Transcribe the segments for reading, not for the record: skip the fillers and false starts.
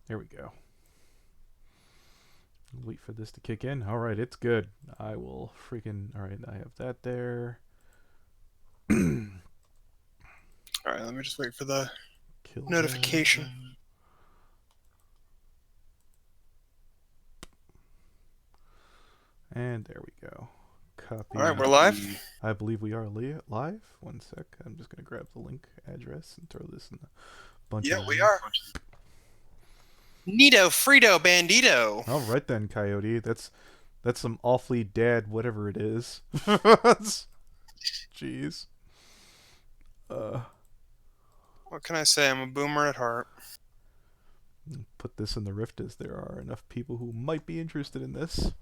There we go. Wait for this to kick in. All right, it's good. I will freaking. All right, I have that there. All right, let me just wait for the Kill notification. that. And there we go. Copy. All right, we're live. I believe we are live. One sec. I'm just gonna grab the link address and throw this in the bunch. Yeah, we are. Nito, Frito, Bandito. All right then, Coyote. That's some awfully dad whatever it is. Jeez. What can I say? I'm a boomer at heart. Put this in the rift as there are enough people who might be interested in this.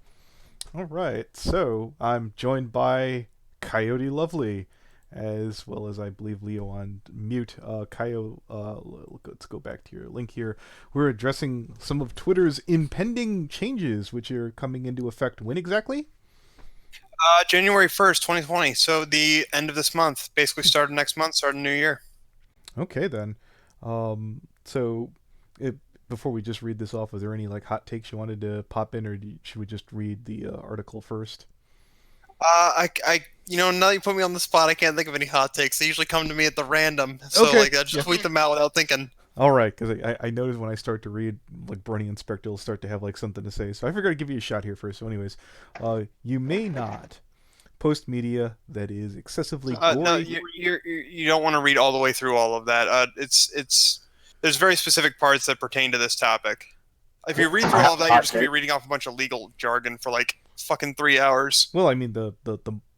All right, so I'm joined by Coyote Lovely, as well as I believe Leo on mute. Coyote, let's go back to your link here. We're addressing some of Twitter's impending changes, which are coming into effect when exactly? January 1st, 2020. So the end of this month. Basically started next month, started new year. Okay, then. So, before we just read this off, are there any like hot takes you wanted to pop in, or should we just read the article first? Now that you put me on the spot, I can't think of any hot takes. They usually come to me at the random. So, Okay, I just tweet them out without thinking. All right, because I noticed when I start to read, like Burning Inspector will start to have like something to say. So I figured I'd give you a shot here first. So, anyways, you may not post media that is excessively gory. No, you don't want to read all the way through all of that. There's very specific parts that pertain to this topic. If you read through all of that, you're just gonna be reading off a bunch of legal jargon for like fucking 3 hours. Well, I mean the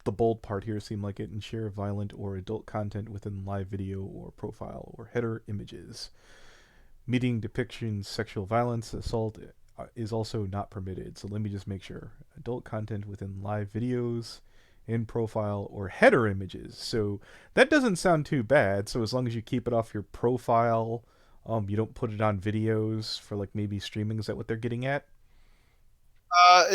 bold part here seemed like it and share violent or adult content within live video or profile or header images. Meeting depictions sexual violence, assault is also not permitted. So let me just make sure. Adult content within live videos, in profile, or header images. So that doesn't sound too bad. So as long as you keep it off your profile, you don't put it on videos for like maybe streaming. Is that what they're getting at?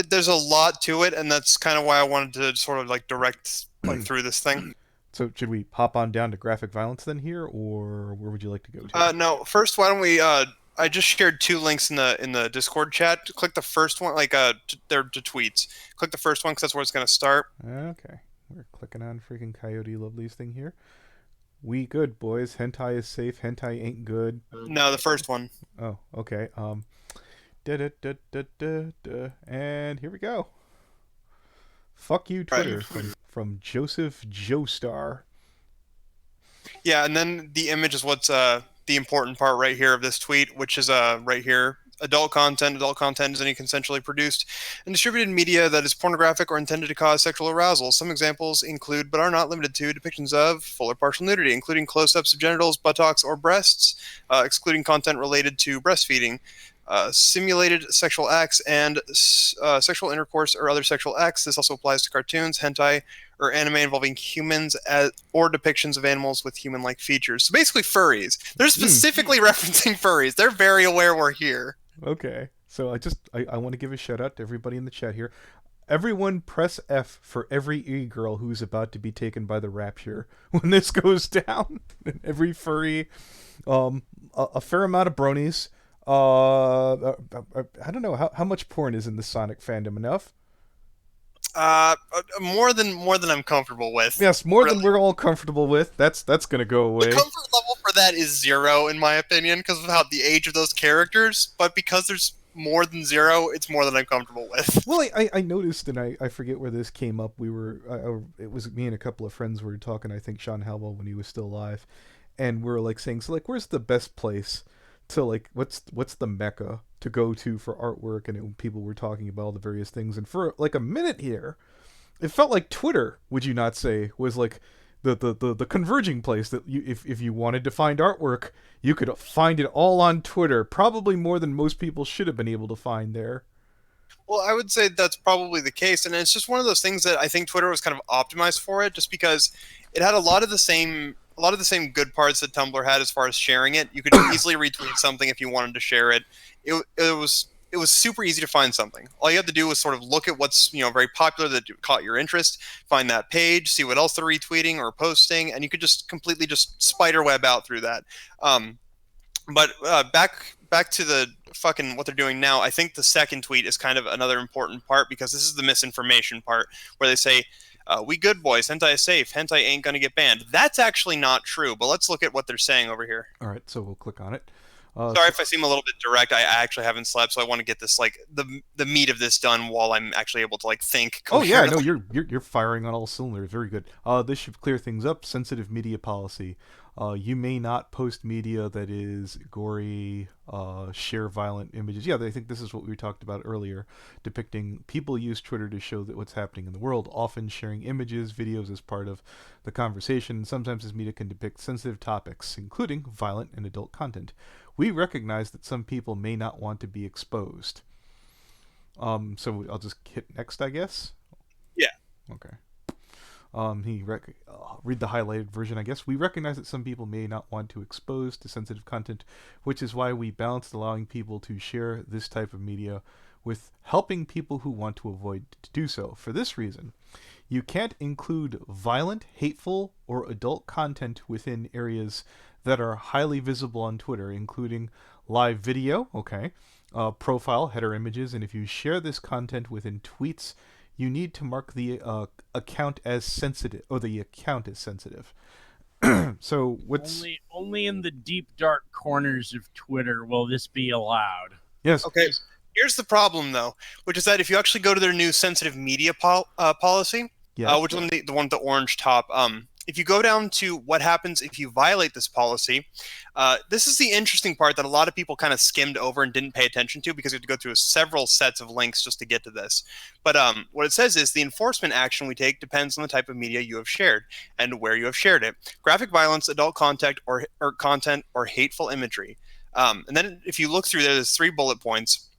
There's a lot to it, and that's kind of why I wanted to sort of like direct like through this thing. So should we hop on down to graphic violence then here, or where would you like to go to? No, first, why don't we? I just shared 2 links in the Discord chat. Click the first one, they're to tweets. Click the first one because that's where it's gonna start. Okay, we're clicking on freaking Coyote Lovely's thing here. We good, boys. Hentai is safe. Hentai ain't good. No, the first one. Oh, okay. And here we go. Fuck you, Twitter, from Joseph Joestar. Yeah, and then the image is what's the important part right here of this tweet, which is right here. Adult content. Adult content is any consensually produced and distributed media that is pornographic or intended to cause sexual arousal. Some examples include, but are not limited to, depictions of full or partial nudity, including close-ups of genitals, buttocks, or breasts, excluding content related to breastfeeding, simulated sexual acts, and sexual intercourse or other sexual acts. This also applies to cartoons, hentai, or anime involving humans or depictions of animals with human-like features. So basically furries. They're specifically referencing furries. They're very aware we're here. Okay. So I want to give a shout out to everybody in the chat here. Everyone press F for every e-girl who's about to be taken by the rapture when this goes down. And every furry, a fair amount of bronies. I don't know how much porn is in the Sonic fandom. Enough? More than I'm comfortable with. Yes, more than we're all comfortable with. That's gonna go away. The comfort level for that is 0, in my opinion, because of how the age of those characters. But because there's more than 0, it's more than I'm comfortable with. Well, I noticed, and I forget where this came up. It was me and a couple of friends were talking. I think Sean Halwell when he was still alive, and we were like saying, so like, where's the best place to like, what's the mecca to go to for artwork? And people were talking about all the various things, and for like a minute here, it felt like Twitter, would you not say, was like the converging place that you, if you wanted to find artwork, you could find it all on Twitter, probably more than most people should have been able to find there. Well, I would say that's probably the case, and it's just one of those things that I think Twitter was kind of optimized for it, just because it had a lot of the same good parts that Tumblr had as far as sharing it. You could easily retweet something if you wanted to share it. It was super easy to find something. All you had to do was sort of look at what's very popular that caught your interest, find that page, see what else they're retweeting or posting, and you could just completely just spider web out through that. But back to the fucking what they're doing now, I think the second tweet is kind of another important part, because this is the misinformation part where they say, we good boys, hentai is safe, hentai ain't gonna get banned. That's actually not true, but let's look at what they're saying over here. All right, so we'll click on it. Sorry if I seem a little bit direct. I actually haven't slept, so I want to get this, like, the meat of this done while I'm actually able to, like, think yeah, no, coherently. you're firing on all cylinders. Very good. This should clear things up. Sensitive media policy. You may not post media that is gory, share violent images. Yeah, I think this is what we talked about earlier, depicting people use Twitter to show that what's happening in the world, often sharing images, videos as part of the conversation. Sometimes this media can depict sensitive topics, including violent and adult content. We recognize that some people may not want to be exposed. So I'll just hit next, I guess. Yeah. Okay. Read the highlighted version, I guess. We recognize that some people may not want to expose to sensitive content, which is why we balanced allowing people to share this type of media with helping people who want to avoid to do so. For this reason, you can't include violent, hateful, or adult content within areas that are highly visible on Twitter, including live video, okay, profile, header images, and if you share this content within tweets, you need to mark the account as sensitive, or the account is sensitive. So what's only in the deep dark corners of Twitter will this be allowed. Yes. Okay. Here's the problem, though, which is that if you actually go to their new sensitive media policy, Yes. which is the one with the orange top, if you go down to what happens if you violate this policy, this is the interesting part that a lot of people kind of skimmed over and didn't pay attention to, because you have to go through several sets of links just to get to this. But what it says is the enforcement action we take depends on the type of media you have shared and where you have shared it. Graphic violence, adult content, or content, or hateful imagery. And then if you look through there, there's 3 bullet points.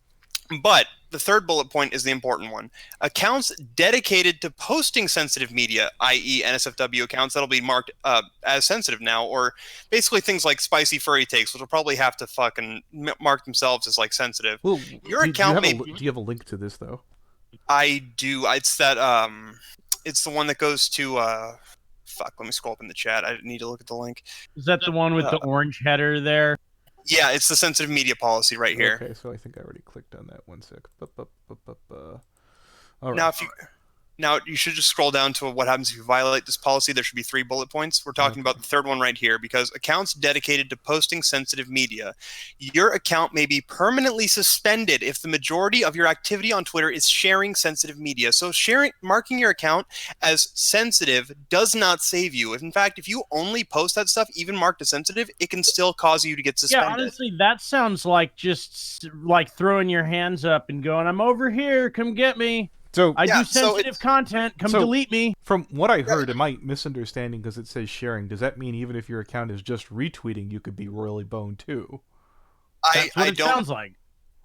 But the third bullet point is the important one. Accounts dedicated to posting sensitive media, i.e. NSFW accounts that'll be marked as sensitive now, or basically things like spicy furry takes, which will probably have to fucking mark themselves as, like, sensitive. Well, Your account may... do you have a link to this, though? I do. It's that, it's the one that goes to, fuck, let me scroll up in the chat. I need to look at the link. Is that the one with the orange header there? Yeah, it's the sensitive media policy right here. Okay, so I think I already clicked on that. 1 sec. All right. Now, Now, you should just scroll down to what happens if you violate this policy. There should be 3 bullet points. We're talking about the third one right here, because accounts dedicated to posting sensitive media. Your account may be permanently suspended if the majority of your activity on Twitter is sharing sensitive media. So marking your account as sensitive does not save you. In fact, if you only post that stuff, even marked as sensitive, it can still cause you to get suspended. Yeah, honestly, that sounds like just like throwing your hands up and going, I'm over here, come get me. So I do sensitive content. Come delete me. From what I heard, am I misunderstanding because it says sharing? Does that mean even if your account is just retweeting, you could be royally boned too? That's what it sounds like.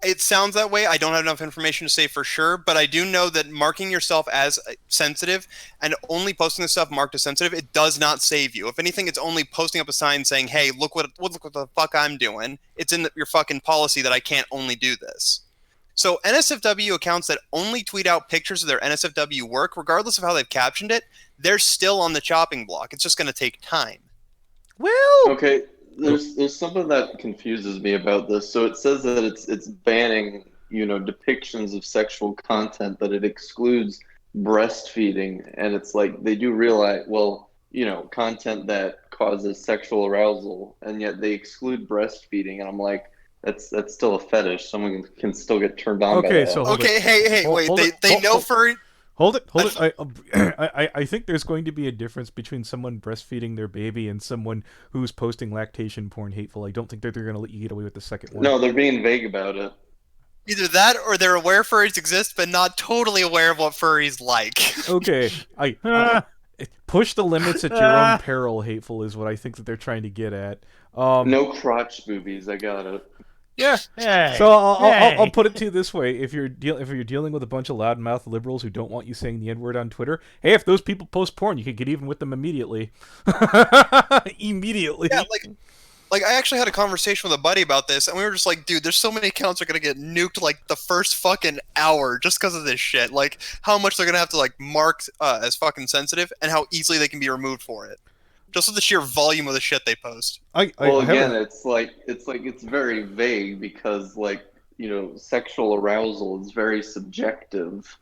It sounds that way. I don't have enough information to say for sure, but I do know that marking yourself as sensitive and only posting the stuff marked as sensitive, it does not save you. If anything, it's only posting up a sign saying, "Hey, look what the fuck I'm doing." It's in your fucking policy that I can't only do this. So NSFW accounts that only tweet out pictures of their NSFW work, regardless of how they've captioned it, they're still on the chopping block. It's just going to take time. Well, okay, there's something that confuses me about this. So it says that it's banning, depictions of sexual content, that it excludes breastfeeding, and it's like they do realize, content that causes sexual arousal, and yet they exclude breastfeeding, and I'm like, that's still a fetish. Someone can still get turned on by that. So they know furry. Hold it. I think there's going to be a difference between someone breastfeeding their baby and someone who's posting lactation porn hateful. I don't think that they're going to let you get away with the second one. No, they're being vague about it. Either that, or they're aware furries exist, but not totally aware of what furries like. Okay, I push the limits at your own peril. Hateful is what I think that they're trying to get at. No crotch boobies. I got it. Yeah. Hey, so I'll put it to you this way: if you're dealing with a bunch of loudmouth liberals who don't want you saying the N-word on Twitter, hey, if those people post porn, you can get even with them immediately. Immediately. Yeah, like I actually had a conversation with a buddy about this, and we were just like, dude, there's so many accounts that are gonna get nuked like the first fucking hour just because of this shit. Like how much they're gonna have to like mark as fucking sensitive, and how easily they can be removed for it. Just with the sheer volume of the shit they post. It's very vague because, like, sexual arousal is very subjective.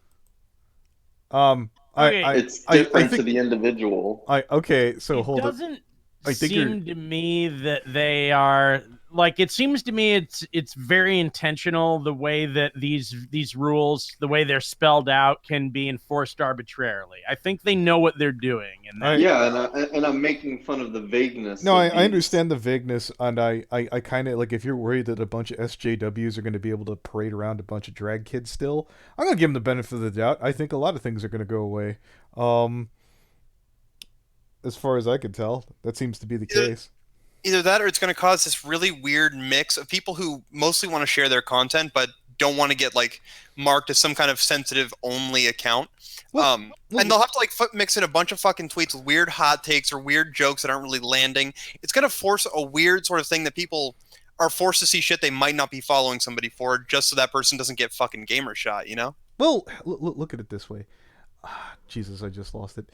Um, Okay. It's I different to think the individual. okay. So It hold up. doesn't I think you're seem to me that they are like. It seems to me it's very intentional the way that these rules, the way they're spelled out, can be enforced arbitrarily. I think they know what they're doing, and Yeah, and I'm making fun of the vagueness No, of I these. understand the vagueness, and I kind of like if you're worried that a bunch of SJWs are going to be able to parade around a bunch of drag kids still, I'm going to give them the benefit of the doubt. I think a lot of things are going to go away. As far as I can tell, that seems to be the case. Either that or it's going to cause this really weird mix of people who mostly want to share their content but don't want to get like marked as some kind of sensitive only account. And they'll have to like mix in a bunch of fucking tweets with weird hot takes or weird jokes that aren't really landing. It's going to force a weird sort of thing that people are forced to see shit they might not be following somebody for just so that person doesn't get fucking gamer shot, you know? Well, look at it this way. Jesus, I just lost it.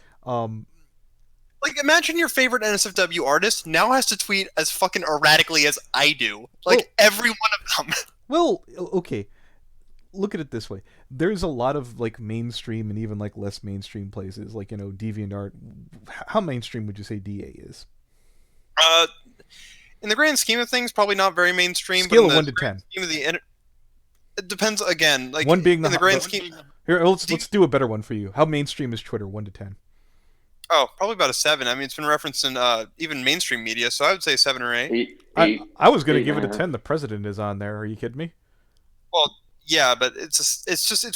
Like, imagine your favorite NSFW artist now has to tweet as fucking erratically as I do. Like, every one of them. Well, okay. Look at it this way. There's a lot of, like, mainstream and even, like, less mainstream places. Like, Deviant Art. How mainstream would you say DA is? In the grand scheme of things, probably not very mainstream. Scale but of 1 to 10. It depends, again. Like, 1 being in the grand scheme... Here, let's do a better one for you. How mainstream is Twitter, 1 to 10? Oh, probably about a 7. I mean, it's been referenced in even mainstream media, so I would say 7 or 8. I was going to give it a 10. The president is on there. Are you kidding me? Well, yeah, but it's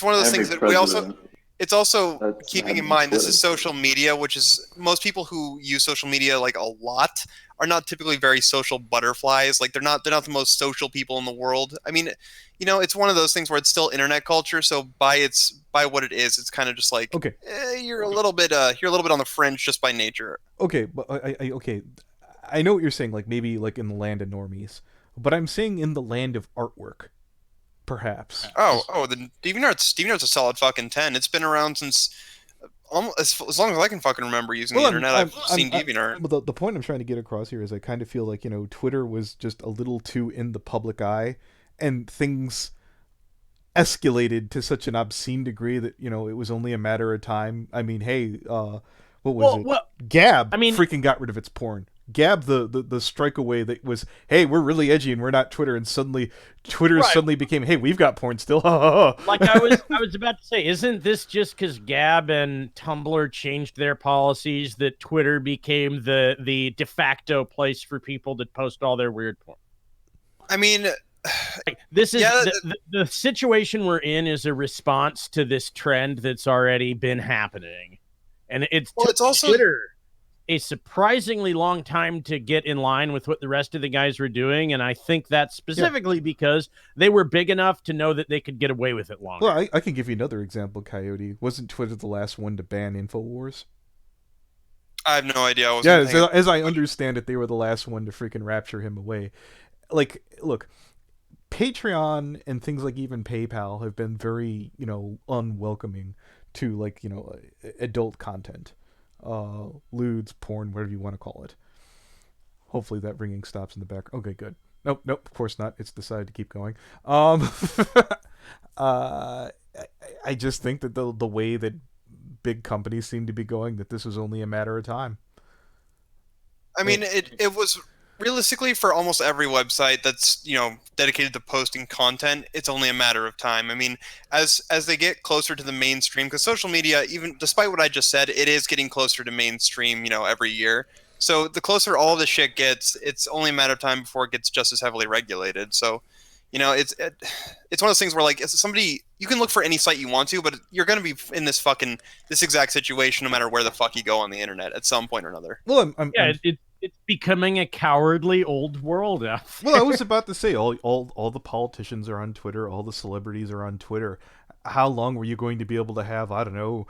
one of those things that we also... It's also keeping in mind this is social media, which is most people who use social media like a lot are not typically very social butterflies. Like they're not the most social people in the world. I mean, it's one of those things where it's still internet culture. So by what it is, it's kind of just like okay, you're a little bit on the fringe just by nature. Okay, but I know what you're saying. Like maybe like in the land of normies, but I'm saying in the land of artwork. Perhaps. The DeviantArt's a solid fucking 10. It's been around since almost as long as I can fucking remember using the internet. I've seen DeviantArt. But the point I'm trying to get across here is I kind of feel like Twitter was just a little too in the public eye, and things escalated to such an obscene degree that it was only a matter of time. I mean, hey, what was it? Gab freaking got rid of its porn. Gab, the strike away that was, hey, we're really edgy and we're not Twitter, and suddenly Twitter suddenly became, hey, we've got porn still. Like I was about to say, isn't this just because Gab and Tumblr changed their policies that Twitter became the de facto place for people to post all their weird porn? I mean, this is the situation we're in is a response to this trend that's already been happening, and it's also Twitter a surprisingly long time to get in line with what the rest of the guys were doing, and I think that's specifically because they were big enough to know that they could get away with it longer. Well, I can give you another example, Coyote. Wasn't Twitter the last one to ban InfoWars? I have no idea. As I understand it, they were the last one to freaking rapture him away. Like, look, Patreon and things like even PayPal have been very, unwelcoming to, like, adult content. Lewds, porn, whatever you want to call it. Hopefully that ringing stops in the back. Okay, good. Nope, of course not. It's decided to keep going. I just think that the way that big companies seem to be going, that this was only a matter of time. I mean, it was realistically for almost every website that's dedicated to posting content, it's only a matter of time. I mean, as they get closer to the mainstream, because social media, even despite what I just said, it is getting closer to mainstream every year. So the closer all this shit gets, it's only a matter of time before it gets just as heavily regulated. So it's one of those things where, like, somebody, you can look for any site you want to, but you're going to be in this exact situation no matter where the fuck you go on the internet at some point or another. Well, it's becoming a cowardly old world out there. Well, I was about to say, all the politicians are on Twitter, all the celebrities are on Twitter. How long were you going to be able to have, I don't know,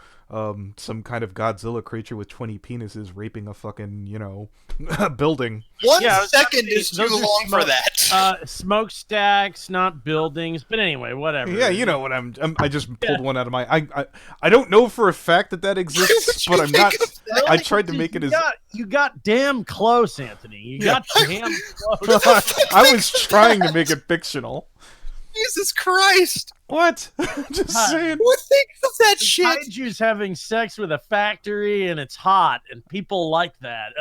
some kind of Godzilla creature with 20 penises raping a fucking, building? 1 second is too long for that. Smokestacks, not buildings, but anyway, whatever. Yeah, you know what I just pulled one out of my... I don't know for a fact that exists, but I'm not... I tried to make it as... You got damn close, Anthony. You got damn close. I was trying to make it fictional. You Jesus Christ! What? Just saying. Who thinks of that shit? Kaiju's having sex with a factory and it's hot and people like that.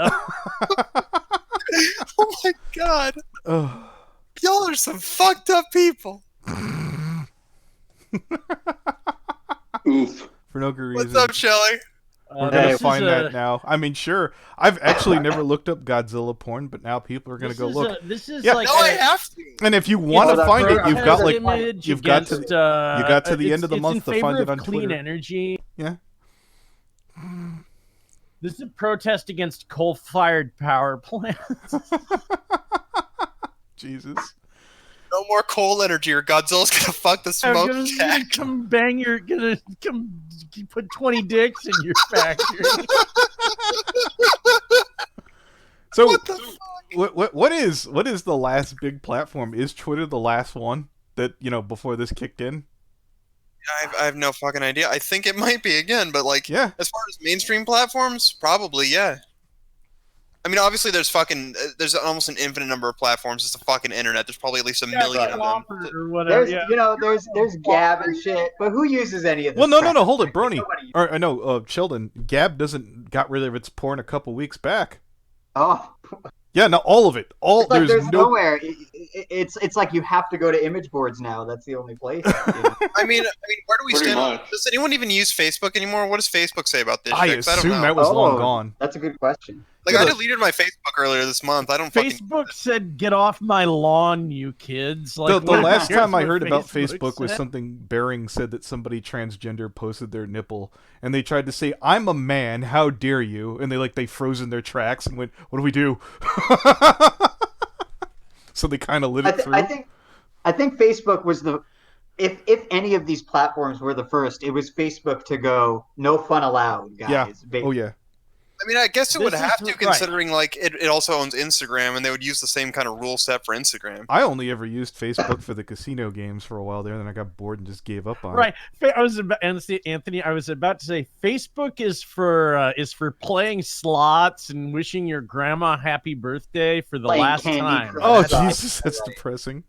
Oh my god. Oh. Y'all are some fucked up people. Oof. For no good reason. What's up, Shelly? We're gonna find that now. I mean, sure. I've actually never looked up Godzilla porn, but now people are gonna go look. This is Yeah. like No, I have to. And if you want to find it, you've got like image you've got against, to you got to the end of the it's month in to find favor it on of clean Twitter. energy. Yeah. This is a protest against coal-fired power plants. Jesus. No more coal energy, or Godzilla's gonna fuck the smoke gonna stack. come bang your, gonna come put 20 dicks in your factory. So What the fuck? what is the last big platform? Is Twitter the last one that, you know, before this kicked in? I have no fucking idea. I think it might be again, but like, Yeah. as far as mainstream platforms, probably, yeah. I mean, obviously, there's almost an infinite number of platforms. It's the fucking internet. There's probably at least a million of them. Or whatever. There's Gab and shit, but who uses any of this? Well, no, crap? hold it, Brony. Nobody- Or I know, Sheldon. Gab got rid of its porn a couple weeks back. Oh, Yeah, no, all of it. it's like there's nowhere. It's like you have to go to image boards now. That's the only place. You know? I mean, where do we Pretty stand? much. Does anyone even use Facebook anymore? What does Facebook say about this? I shit? 'Cause I don't assume know. that was long gone. That's a good question. Like, I deleted my Facebook earlier this month. I don't fucking. Facebook said, "Get off my lawn, you kids!" Like, The what last cares time I what heard about Facebook was said? something Bering said that somebody transgender posted their nipple, and they tried to say, "I'm a man, how dare you?" And they froze in their tracks and went, "What do we do?" So they kind of lit it through. I think Facebook was the. If any of these platforms were the first, it was Facebook to go no fun allowed, guys. Yeah. Oh yeah. I mean, I guess it would This have is to, right. considering like it also owns Instagram, and they would use the same kind of rule set for Instagram. I only ever used Facebook for the casino games for a while there, and then I got bored and just gave up on Right, I was about, Anthony. I was about to say Facebook is for playing slots and wishing your grandma happy birthday for the Playing last Candy time. Crush. Oh That's Jesus, that's right. depressing.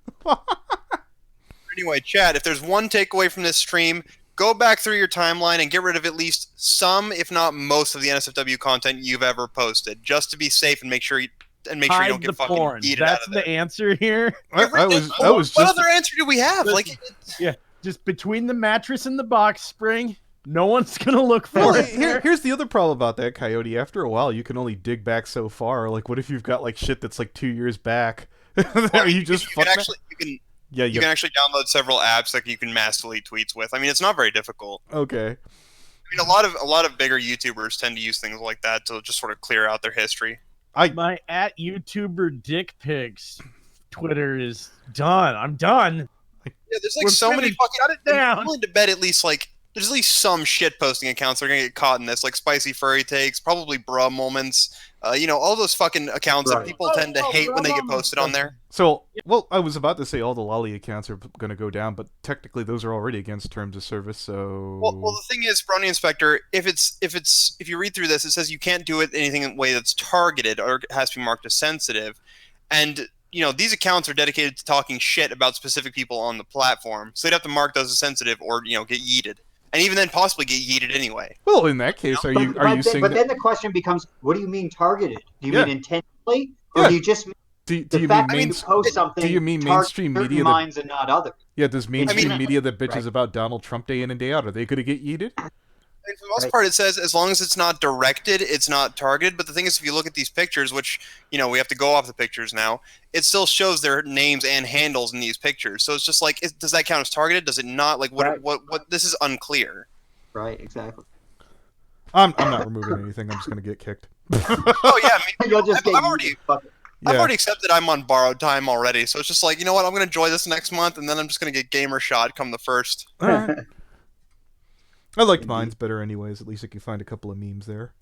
Anyway, Chad, if there's one takeaway from this stream, go back through your timeline and get rid of at least some, if not most, of the NSFW content you've ever posted, just to be safe and make sure you don't Hide the get fucking porn. yeeted That's out of the there. answer here. I was What just other answer do we have? Listen, Like, Just between the mattress and the box spring, no one's gonna look for Well, it. here's the other problem about that, Coyote. After a while, you can only dig back so far. Like, what if you've got like shit that's like 2 years back? Are you just you can fucking? actually Yeah, you can actually download several apps that you can mass delete tweets with. I mean, it's not very difficult. Okay. I mean, a lot of bigger YouTubers tend to use things like that to just sort of clear out their history. My @YouTuber dick pics Twitter is done. I'm done. Yeah, there's like We're so many finished. fucking. Shut it down. I'm willing to bet at least like there's at least some shit posting accounts that are gonna get caught in this, like Spicy Furry Takes, probably Bruh Moments. All those fucking accounts that Right. people tend to hate when they get posted on there. So, well, I was about to say all the lolly accounts are going to go down, but technically those are already against terms of service. So, Well, the thing is, Brownie Inspector, if you read through this, it says you can't do it anything in a way that's targeted or has to be marked as sensitive, and these accounts are dedicated to talking shit about specific people on the platform, so they'd have to mark those as sensitive or get yeeted, and even then possibly get yeeted anyway. well, in that case, are you saying? But then the question becomes, what do you mean targeted? Do you Yeah. mean intentionally, or Yeah. do you just do the you fact mean that you post something? do you mean target mainstream certain media that- minds and not others? Yeah, does mainstream mean- media that bitches Right. about Donald Trump day in and day out, are they going to get yeeted? And for the most Right. part, it says as long as it's not directed, it's not targeted. But the thing is, if you look at these pictures, which we have to go off the pictures now, it still shows their names and handles in these pictures. So it's just like, does that count as targeted? Does it not? Like, what? Right. What? This is unclear. Right, exactly. I'm not removing anything. I'm just going to get kicked. Oh yeah, I mean, You'll just get I've already Yeah. accepted I'm on borrowed time already. So it's just like, you know what? I'm going to enjoy this next month, and then I'm just going to get gamer shot come the first. All right. I liked mine's better, anyways. At least I can find a couple of memes there.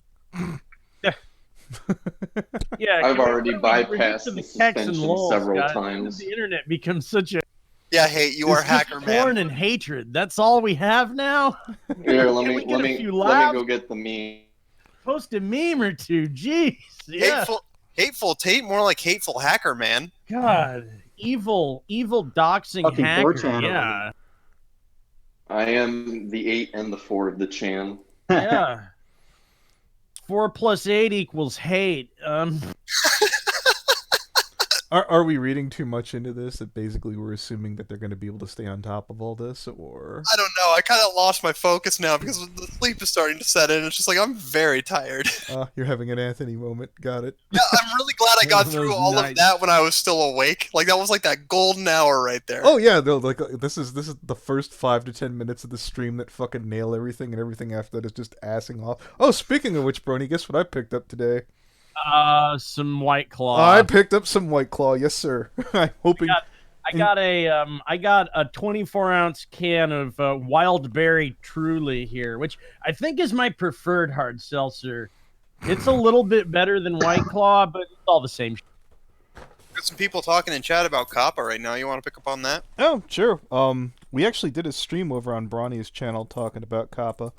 Yeah, I've already we're used bypassed to the kecks and suspension lulz, several guys. times. The internet becomes such a Yeah, hey, you are it's just hacker porn man. and hatred. That's all we have now. Here, let Can we me get let a me few let laughs? me go get the meme. Post a meme or two. Jeez. Yeah. Hateful Tate, more like hateful hacker man. God. evil doxing Fucking hacker. 4chan Yeah. I am the 8 and the 4 of the chan. Yeah. 4 + 8 = hate. Are we reading too much into this? That basically we're assuming that they're going to be able to stay on top of all this, or I don't know. I kind of lost my focus now because the sleep is starting to set in. It's just like I'm very tired. you're having an Anthony moment. Got it. Yeah, I'm really glad I got Those through all nights. of that when I was still awake. Like that was like that golden hour right there. Oh yeah, no, like this is the first 5 to 10 minutes of the stream that fucking nail everything, and everything after that is just assing off. Oh, speaking of which, Brony, guess what I picked up today? Some White Claw. I picked up some White Claw, yes sir. I'm hoping. I got a 24-ounce can of Wild Berry Truly here, which I think is my preferred hard seltzer. It's a little bit better than White Claw, but it's all the same. Got some people talking in chat about coppa right now. You want to pick up on that? Oh sure. We actually did a stream over on Bronny's channel talking about coppa.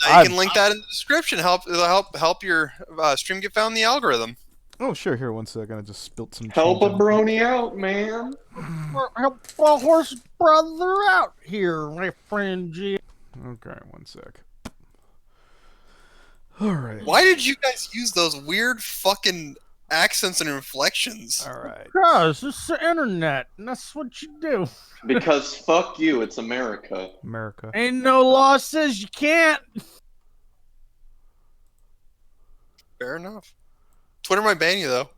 Now you can link that in the description. Help your stream get found in the algorithm. Oh sure. Here, one second. I just spilt some. Help a change on- brony out, man. Help a horse brother out here, my friend G. Okay, one sec. All right. Why did you guys use those weird fucking accents and inflections? All right. Cause it's the internet, and that's what you do. Because fuck you, it's America. America. Ain't no law says you can't. Fair enough. Twitter might ban you though.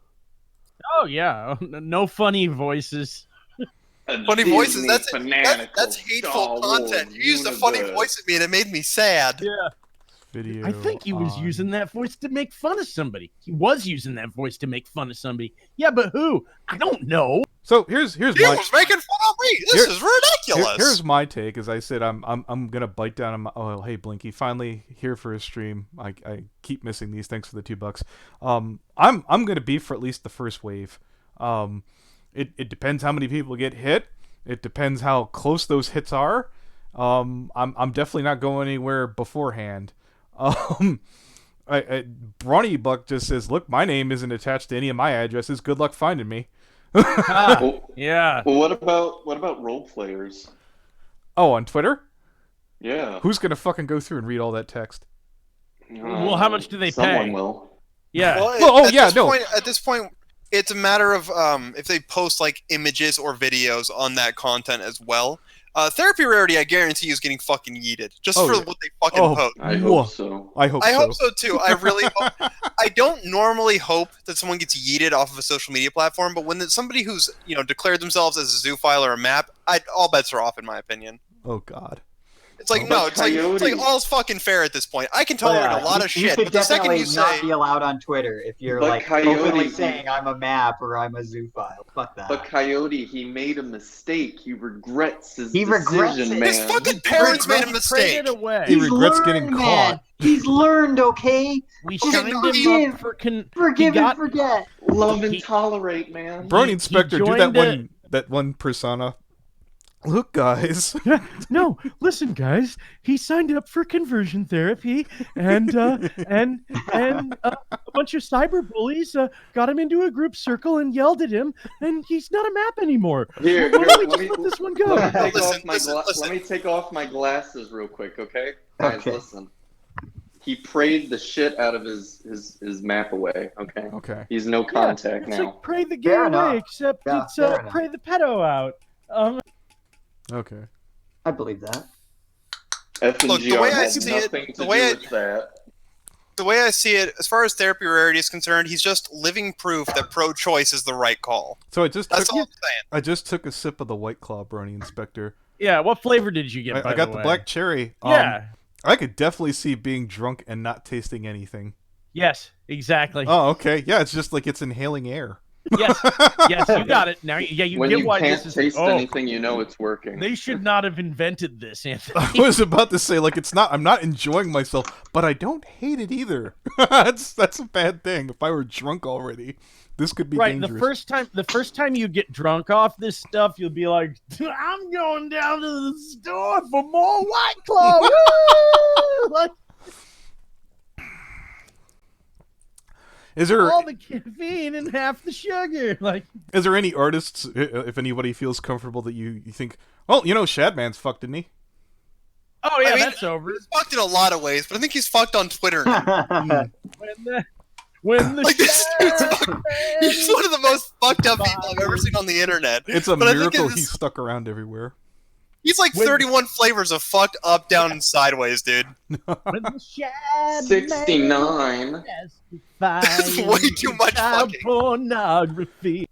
Oh yeah, no funny voices. Funny voices. That's fanatical hateful Star content. Wars You used a funny universe. voice at me, and it made me sad. Yeah. Video. I think he was on- using that voice to make fun of somebody. He was using that voice to make fun of somebody. Yeah, but who? I don't know. So here's He my was making fun of me. This is ridiculous. here's my take. As I said, I'm gonna bite down on my. Oh hey Blinky, finally here for a stream. I keep missing these. Thanks for the $2. I'm gonna be for at least the first wave. It depends how many people get hit. It depends how close those hits are. I'm definitely not going anywhere beforehand. Bronny Buck just says, "Look, my name isn't attached to any of my addresses. Good luck finding me." Yeah. Well, what about role players? Oh, on Twitter? Yeah. Who's gonna fucking go through and read all that text? Well, how much do they Someone pay? will. Yeah. Well, no. At this point, it's a matter of if they post like images or videos on that content as well. Therapy Rarity, I guarantee, is getting fucking yeeted just for what they fucking post. I hope so. I hope so too. I really hope. I don't normally hope that someone gets yeeted off of a social media platform, but when it's somebody who's declared themselves as a zoo file or a map, all bets are off in my opinion. Oh God. It's like it's like all's fucking fair at this point. I can tolerate a lot of shit, You should but the second definitely you not say be allowed on Twitter if you're But like Coyote- openly saying I'm a map or I'm a zoophile. Fuck that. But Coyote, he made a mistake. He regrets his He regrets decision, it. man. his fucking parents made a Prayed mistake. it away. He regrets getting man. caught. He's learned, okay? We Just signed him forgive. up for Forgive he got- and forget. Love and He- tolerate, man. Brony he Inspector, do joined that one persona. Look, guys. No, listen, guys. He signed up for conversion therapy, and a bunch of cyber bullies got him into a group circle and yelled at him, and he's not a map anymore. Here, Why don't we let just me- let this one go? Let me take off my glasses real quick, okay? Guys, Okay. listen. He prayed the shit out of his map away, okay? Okay. He's no contact It's now. like pray the gay Fair away, enough. except Yeah, it's fair enough. pray the pedo out. Okay. I believe that. F and Look, the GR way I has see it- nothing to the do way with that. The way I see it, as far as Therapy Rarity is concerned, he's just living proof that pro-choice is the right call. So That's all I'm saying. I just took a sip of the White Claw, Brony Inspector. Yeah, what flavor did you get? I got the black cherry. Yeah. I could definitely see being drunk and not tasting anything. Yes, exactly. Oh, okay. Yeah, it's just like it's inhaling air. Yes, yes, you got it. Now, yeah, you When get you why can't this is. taste Oh, anything, you know it's working. they should not have invented this, Anthony. I was about to say, like, it's not. I'm not enjoying myself, but I don't hate it either. that's a bad thing. If I were drunk already, this could be Right, dangerous. the first time you get drunk off this stuff, you'll be like, "I'm going down to the store for more White Claw." Woo! Like, Is there all the caffeine and half the sugar? Like, is there any artists, if anybody feels comfortable, that you think, well, Shadman's fucked, didn't he? Oh yeah, that's over. He's fucked in a lot of ways, but I think he's fucked on Twitter. When the like this dude's he's one of the most fucked up people I've ever seen on the internet. It's a miracle he's stuck around everywhere. He's like 31 flavors of fucked up, down, and sideways, dude. 69. That's way too much fucking pornography.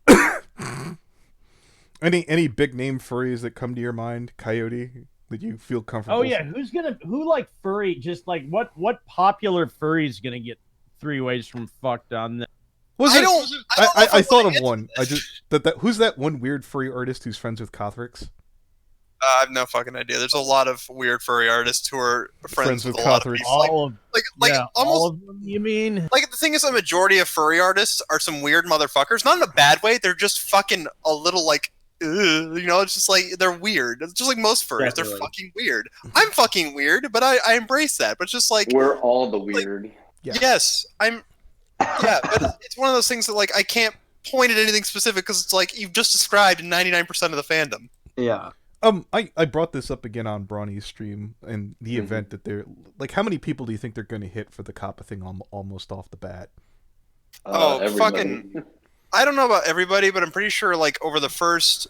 Any big name furries that come to your mind, Coyote, that you feel comfortable? Oh yeah, who like furry? Just like what popular furry is gonna get 3 ways from fucked on that? I thought of one. I just who's that one weird furry artist who's friends with Cothrix? I have no fucking idea. There's a lot of weird furry artists who are friends with a lot of people. All almost of them, you mean? Like, the thing is, the majority of furry artists are some weird motherfuckers. Not in a bad way. They're just fucking a little like, it's just like, they're weird. It's just like most furries. Definitely. They're fucking weird. I'm fucking weird, but I embrace that. But it's just like, we're all the weird. Like, yeah. Yes, but it's one of those things that, like, I can't point at anything specific because it's like you've just described 99% of the fandom. Yeah. I brought this up again on Brawny's stream and the event that they're like, how many people do you think they're going to hit for the coppa thing almost off the bat? Fucking, I don't know about everybody, but I'm pretty sure like over the first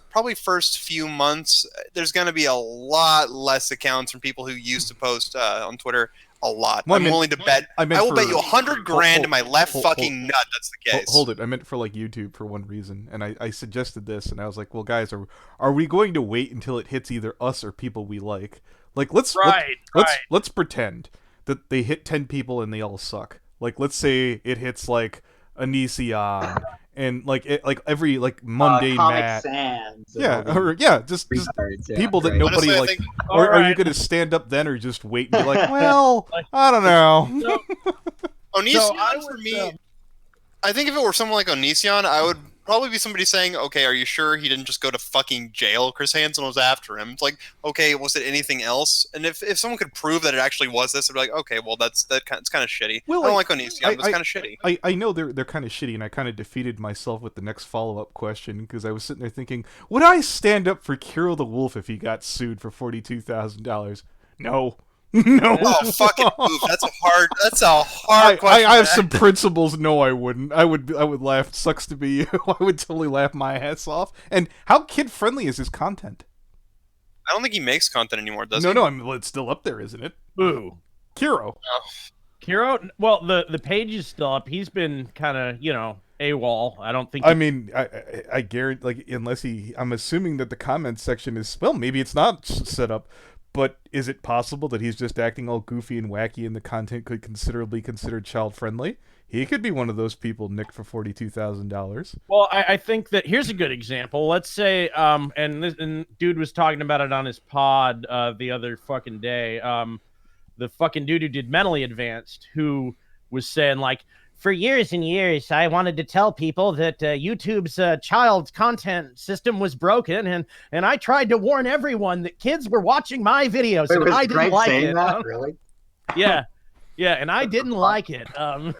few months, there's going to be a lot less accounts from people who used to post on Twitter. A lot. Well, I'm willing to bet. I will bet you $100,000 in my left fucking nut. That's the case. Hold it. I meant for like YouTube for one reason, and I suggested this, and I was like, well, guys, are we going to wait until it hits either us or people we like? Like, let's pretend that they hit 10 people and they all suck. Like, let's say it hits like Onision and like every like mundane mat. Just people that nobody honestly, like. Are you gonna stand up then or just wait and be like, well, I don't know. Onision for me, I think if it were someone like Onision, I would probably be somebody saying, okay, are you sure he didn't just go to fucking jail? Chris Hansen was after him. It's like, okay, was it anything else? And if someone could prove that it actually was this, I'd be like, okay, well, it's kind of shitty. Well, I don't like Onision, but it's kind of shitty. I know they're kind of shitty, and I kind of defeated myself with the next follow-up question, because I was sitting there thinking, would I stand up for Kiro the Wolf if he got sued for $42,000? No. No. Oh, fucking move. That's a hard question. I have some principles. No, I wouldn't. I would laugh. Sucks to be you. I would totally laugh my ass off. And how kid-friendly is his content? I don't think he makes content anymore, does he? No, well, it's still up there, isn't it? Ooh. Kiro. Kiro? Well, the page is still up. He's been kind of, AWOL. I don't think... I mean, I guarantee, like, unless I'm assuming that the comments section is... Well, maybe it's not set up. But is it possible that he's just acting all goofy and wacky and the content could considerably considered child-friendly? He could be one of those people nicked for $42,000. Well, I think that here's a good example. Let's say, and dude was talking about it on his pod the other fucking day. The fucking dude who did Mentally Advanced, who was saying, like, for years and years, I wanted to tell people that YouTube's child content system was broken, and I tried to warn everyone that kids were watching my videos, and I didn't like it. That, really? Yeah, and I didn't like it. Talking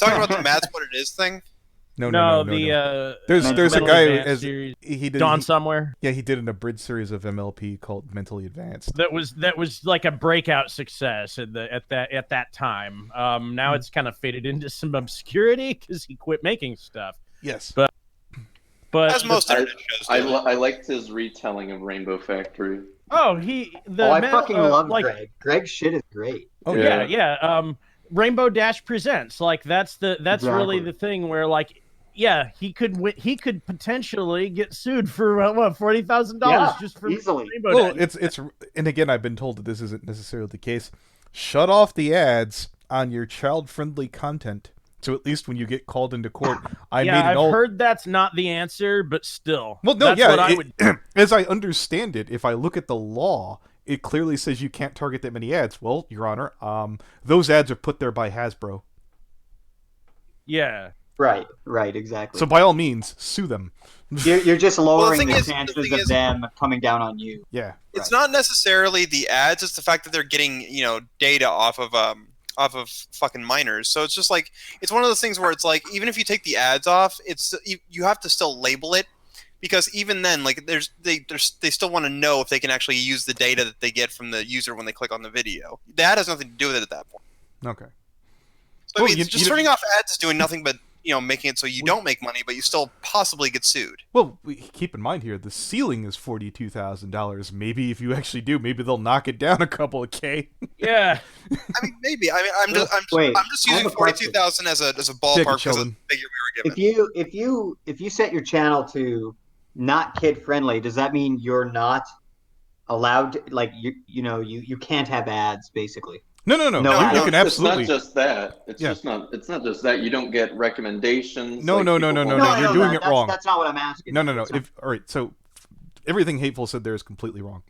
about the Matt's What It Is thing? No. There's a guy as he did Dawn Somewhere. Yeah, he did an abridged series of MLP called Mentally Advanced. That was like a breakout success at that time. Now it's kind of faded into some obscurity because he quit making stuff. Yes, but as most internet shows. I liked his retelling of Rainbow Factory. I fucking love Greg. Greg's shit is great. Oh yeah. Rainbow Dash Presents, like that's exactly. Really the thing where, like, yeah, he could potentially get sued for $40,000 just for easily. Rainbow Dash. It's and again, I've been told that this isn't necessarily the case. Shut off the ads on your child-friendly content, so at least when you get called into court, I've heard that's not the answer, but still, well, no, that's what I would. As I understand it, if I look at the law, it clearly says you can't target that many ads. Well, Your Honor, those ads are put there by Hasbro. Yeah. Right, exactly. So by all means, sue them. You're just lowering the chances of them coming down on you. Yeah. It's not necessarily the ads, it's the fact that they're getting, data off of fucking minors. So it's just like it's one of those things where it's like even if you take the ads off, you have to still label it. Because even then, like, they still want to know if they can actually use the data that they get from the user when they click on the video. That has nothing to do with it at that point. Okay. So I mean, just turning off ads is doing nothing but making it so you don't make money, but you still possibly get sued. Well, keep in mind here, the ceiling is $42,000. Maybe if you actually do, maybe they'll knock it down a couple of K. Yeah. I mean, maybe. I mean, I'm just using 42,000 as a ballpark because of the figure we were given. If you set your channel to not kid friendly, does that mean you're not allowed to, like you can't have ads basically? No. You can absolutely. It's not just that. It's not just that. You don't get recommendations. No. You're doing it wrong. That's not what I'm asking. No. All right. So everything Hateful said there is completely wrong.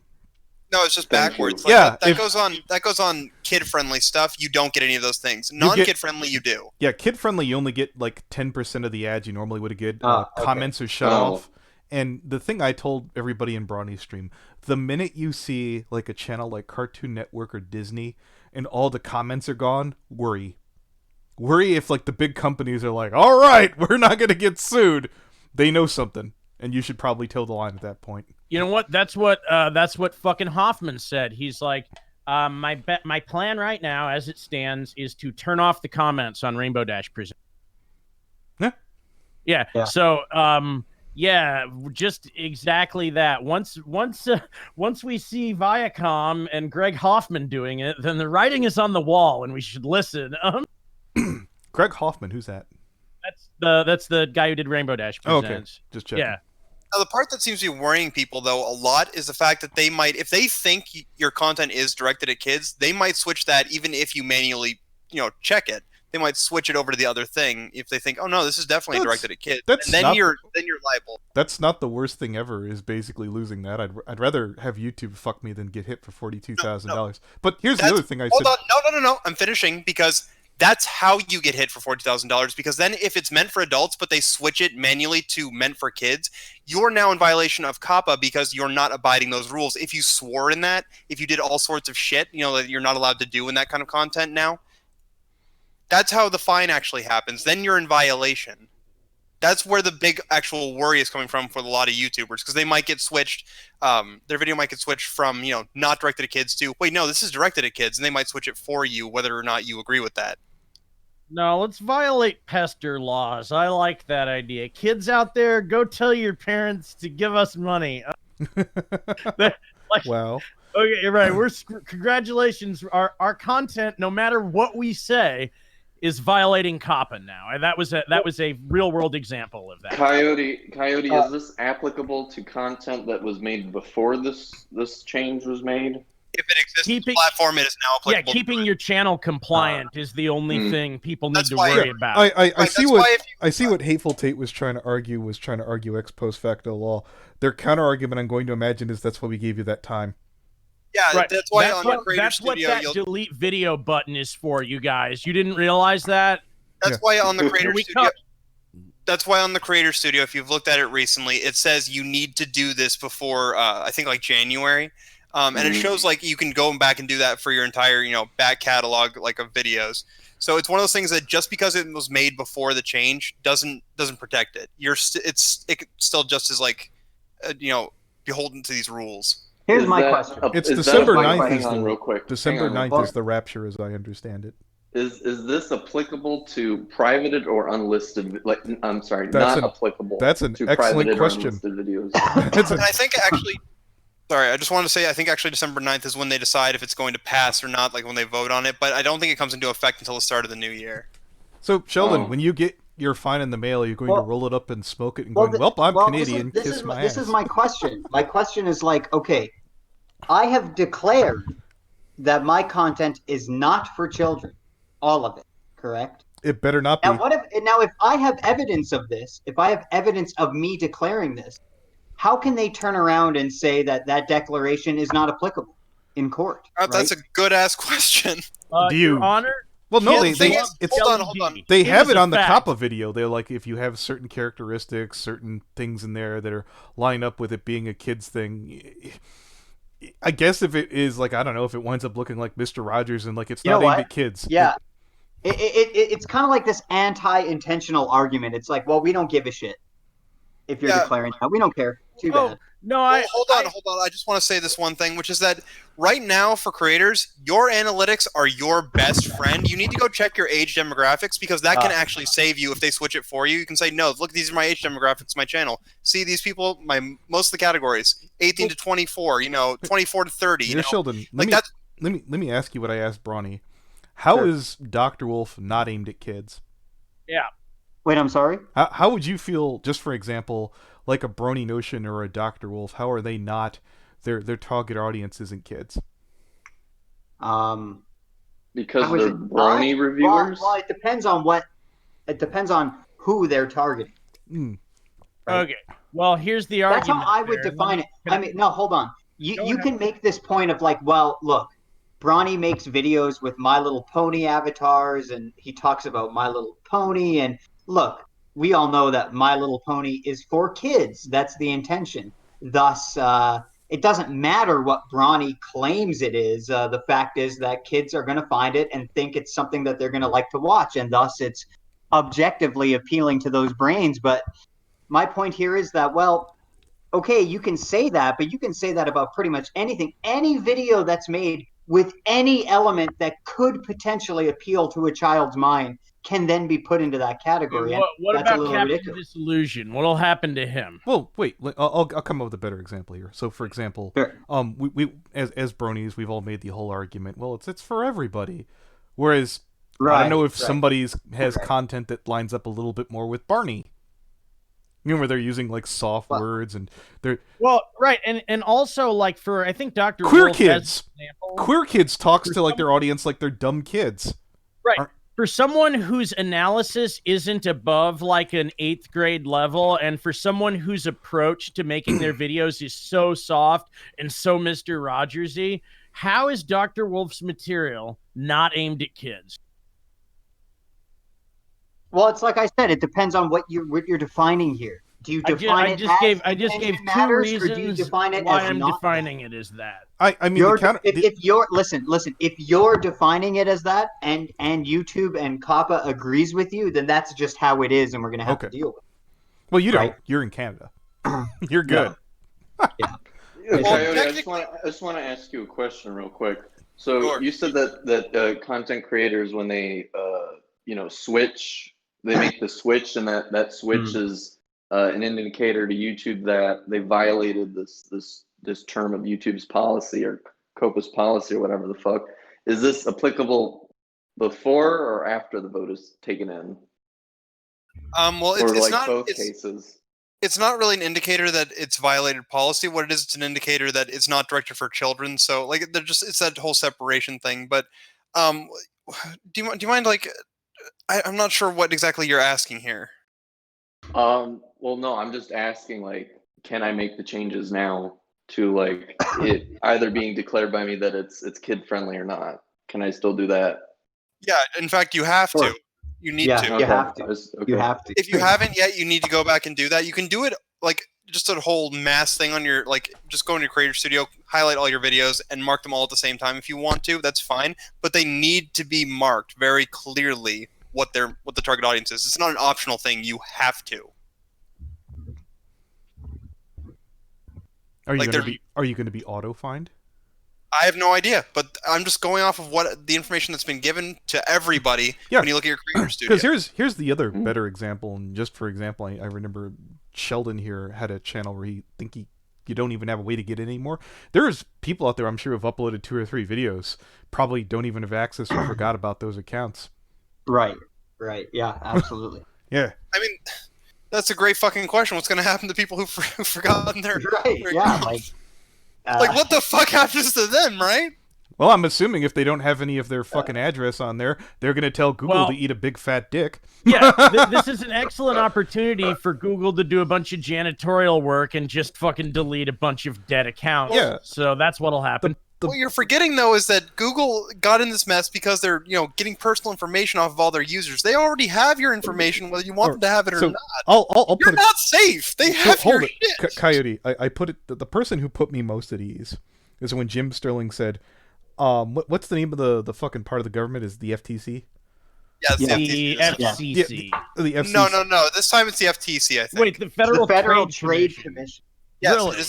No, it's just backwards. Like, yeah, that goes on kid-friendly stuff. You don't get any of those things. Non-kid-friendly, you do. Yeah, kid-friendly, you only get like 10% of the ads you normally would get. Comments are shut off. And the thing I told everybody in Brawny's stream, the minute you see like a channel like Cartoon Network or Disney and all the comments are gone, worry. Worry if like the big companies are like, all right, we're not going to get sued. They know something. And you should probably toe the line at that point. You know what? That's what fucking Hoffman said. He's like, my plan right now, as it stands, is to turn off the comments on Rainbow Dash Presents. Yeah. So, yeah, just exactly that. Once we see Viacom and Greg Hoffman doing it, then the writing is on the wall, and we should listen. Greg Hoffman, who's that? That's the guy who did Rainbow Dash Presents. Okay, just checking. Yeah. Now, the part that seems to be worrying people, though, a lot is the fact that they might, if they think your content is directed at kids, they might switch that even if you manually, check it. They might switch it over to the other thing if they think, oh no, this is definitely directed at kids. And then you're liable. That's not the worst thing ever. Is basically losing that. I'd rather have YouTube fuck me than get hit for $42,000. No. But here's the other thing I said. Hold on, no. I'm finishing because that's how you get hit for $40,000. Because then if it's meant for adults, but they switch it manually to meant for kids, you're now in violation of COPPA because you're not abiding those rules. If you swore in that, if you did all sorts of shit, that you're not allowed to do in that kind of content now. That's how the fine actually happens. Then you're in violation. That's where the big actual worry is coming from for a lot of YouTubers, because they might get switched. Their video might get switched from not directed at kids to wait, no, this is directed at kids, and they might switch it for you whether or not you agree with that. No, let's violate pester laws. I like that idea. Kids out there, go tell your parents to give us money. Wow. Okay, you're right. Congratulations. Our content, no matter what we say, is violating COPPA now, and that was a real world example of that. Coyote, is this applicable to content that was made before this change was made? If it exists on the platform, it is now applicable. Yeah, keeping your channel compliant is the only thing people need to worry about. I see what Hateful Tate was trying to argue ex post facto law. Their counter argument, I'm going to imagine, is that's why we gave you that time. Yeah, right. That's why on the Creator Studio, what that delete video button is for, you guys. You didn't realize that? That's why on the Creator Studio. That's why on the Creator Studio, if you've looked at it recently, it says you need to do this before I think like January, and it shows like you can go back and do that for your entire back catalog like of videos. So it's one of those things that just because it was made before the change doesn't protect it. It's still just as like beholden to these rules. Here's my question. It's December 9th. Real quick. December 9th is the rapture, as I understand it. Is this applicable to privated or unlisted? I'm sorry, not applicable. That's an excellent question. And I think actually, sorry, I just wanted to say I think actually December 9th is when they decide if it's going to pass or not, like when they vote on it. But I don't think it comes into effect until the start of the new year. So Sheldon, when you get your fine in the mail, are you going to roll it up and smoke it and I'm Canadian, kiss my ass? This is my question. My question is like, okay, I have declared that my content is not for children. All of it, correct? It better not be. Now, if I have evidence of this, if I have evidence of me declaring this, how can they turn around and say that declaration is not applicable in court? That's a good-ass question. Your Honor? Well, no, hold on. They have it on the fact. COPPA video. They're like, if you have certain characteristics, certain things in there that are line up with it being a kid's thing, I guess if it is like, I don't know, if it winds up looking like Mr. Rogers and like it's You not know aimed what? at kids. Yeah. It's kind of like this anti-intentional argument. It's like, well, we don't give a shit if you're declaring that. We don't care. Too bad. No, hold on. I just want to say this one thing, which is that right now for creators, your analytics are your best friend. You need to go check your age demographics because that can actually save you if they switch it for you. You can say, no, look, these are my age demographics, my channel. See these people, most of the categories, 18 to 24, 24 to 30. Sheldon, like let me ask you what I asked Brawny. How is Dr. Wolf not aimed at kids? Yeah. Wait, I'm sorry? How would you feel, just for example, like a Brony Notion or a Dr. Wolf? How are they not, their target audience isn't kids? Because they're Brony reviewers? Well, it depends on who they're targeting. Mm. Right? Okay. Well, here's the argument. That's how I would define it. I mean, no, hold on. You can make this point of like, well, look, Brawny makes videos with My Little Pony avatars, and he talks about My Little Pony. And look, we all know that My Little Pony is for kids. That's the intention. Thus, it doesn't matter what Brawny claims it is. The fact is that kids are going to find it and think it's something that they're going to like to watch, and thus it's objectively appealing to those brains. But my point here is that, well, okay, you can say that, but you can say that about pretty much anything. Any video that's made with any element that could potentially appeal to a child's mind can then be put into that category. What about Captain Disillusion? What'll happen to him? Well, wait, I'll come up with a better example here. So, for example, sure. we as bronies, we've all made the whole argument. Well, it's for everybody. Whereas I don't know if somebody has content that lines up a little bit more with Barney. You know, where they're using like soft words and they're and also like for I think Dr. Queer Wolf kids. Queer kids talks to like their audience like they're dumb kids. Right. For someone whose analysis isn't above like an 8th grade level, and for someone whose approach to making their videos is so soft and so Mr. Rogersy, how is Dr. Wolf's material not aimed at kids? Well, it's like I said, it depends on what you're defining here. Do you define it as I just gave 2 reasons do you define it why as I'm not defining it as that. I mean, if you're listen, if you're defining it as that, and YouTube and Coppa agrees with you, then that's just how it is, and we're gonna have to deal with it. Well, you don't. You're in Canada. You're good. Yeah. Coyote, I just want to ask you a question real quick. So you said that content creators, when they switch, they make the switch, and that switch is an indicator to YouTube that they violated this term of YouTube's policy or Coppa's policy or whatever the fuck. Is this applicable before or after the vote is taken in? Well, it's not both cases. It's not really an indicator that it's violated policy. What it is, it's an indicator that it's not directed for children. So like it's that whole separation thing. But do you mind like I'm not sure what exactly you're asking here. Well, no, I'm just asking, like, can I make the changes now to like it either being declared by me that it's kid friendly or not? Can I still do that? Yeah, in fact, you have to. You need to. You have to. You have to. If you haven't yet, you need to go back and do that. You can do it like just a whole mass thing on your just go into your Creator Studio, highlight all your videos, and mark them all at the same time. If you want to, that's fine. But they need to be marked very clearly what the target audience is. It's not an optional thing. You have to. Are you going to be auto-fined? I have no idea, but I'm just going off of what the information that's been given to everybody when you look at your Creator Studio. Because here's the other better example, and just for example, I remember Sheldon here had a channel where you don't even have a way to get in anymore. There's people out there, I'm sure, who've uploaded 2 or 3 videos, probably don't even have access or forgot about those accounts. Right. Yeah, absolutely. Yeah. I mean, that's a great fucking question. What's going to happen to people who've forgotten their... Right, yeah, like, what the fuck happens to them, right? Well, I'm assuming if they don't have any of their fucking address on there, they're going to tell Google to eat a big fat dick. Yeah, this is an excellent opportunity for Google to do a bunch of janitorial work and just fucking delete a bunch of dead accounts. Yeah. So that's what'll happen. What you're forgetting, though, is that Google got in this mess because they're, getting personal information off of all their users. They already have your information, whether you want them to have it or not. You're not safe. They have your shit. Coyote, I put it. The person who put me most at ease is when Jim Sterling said, what's the name of the fucking part of the government? Is the FTC? Yeah, the FCC. The FCC. No. This time it's the FTC, I think. Wait, the Federal Trade Commission. Yes, really?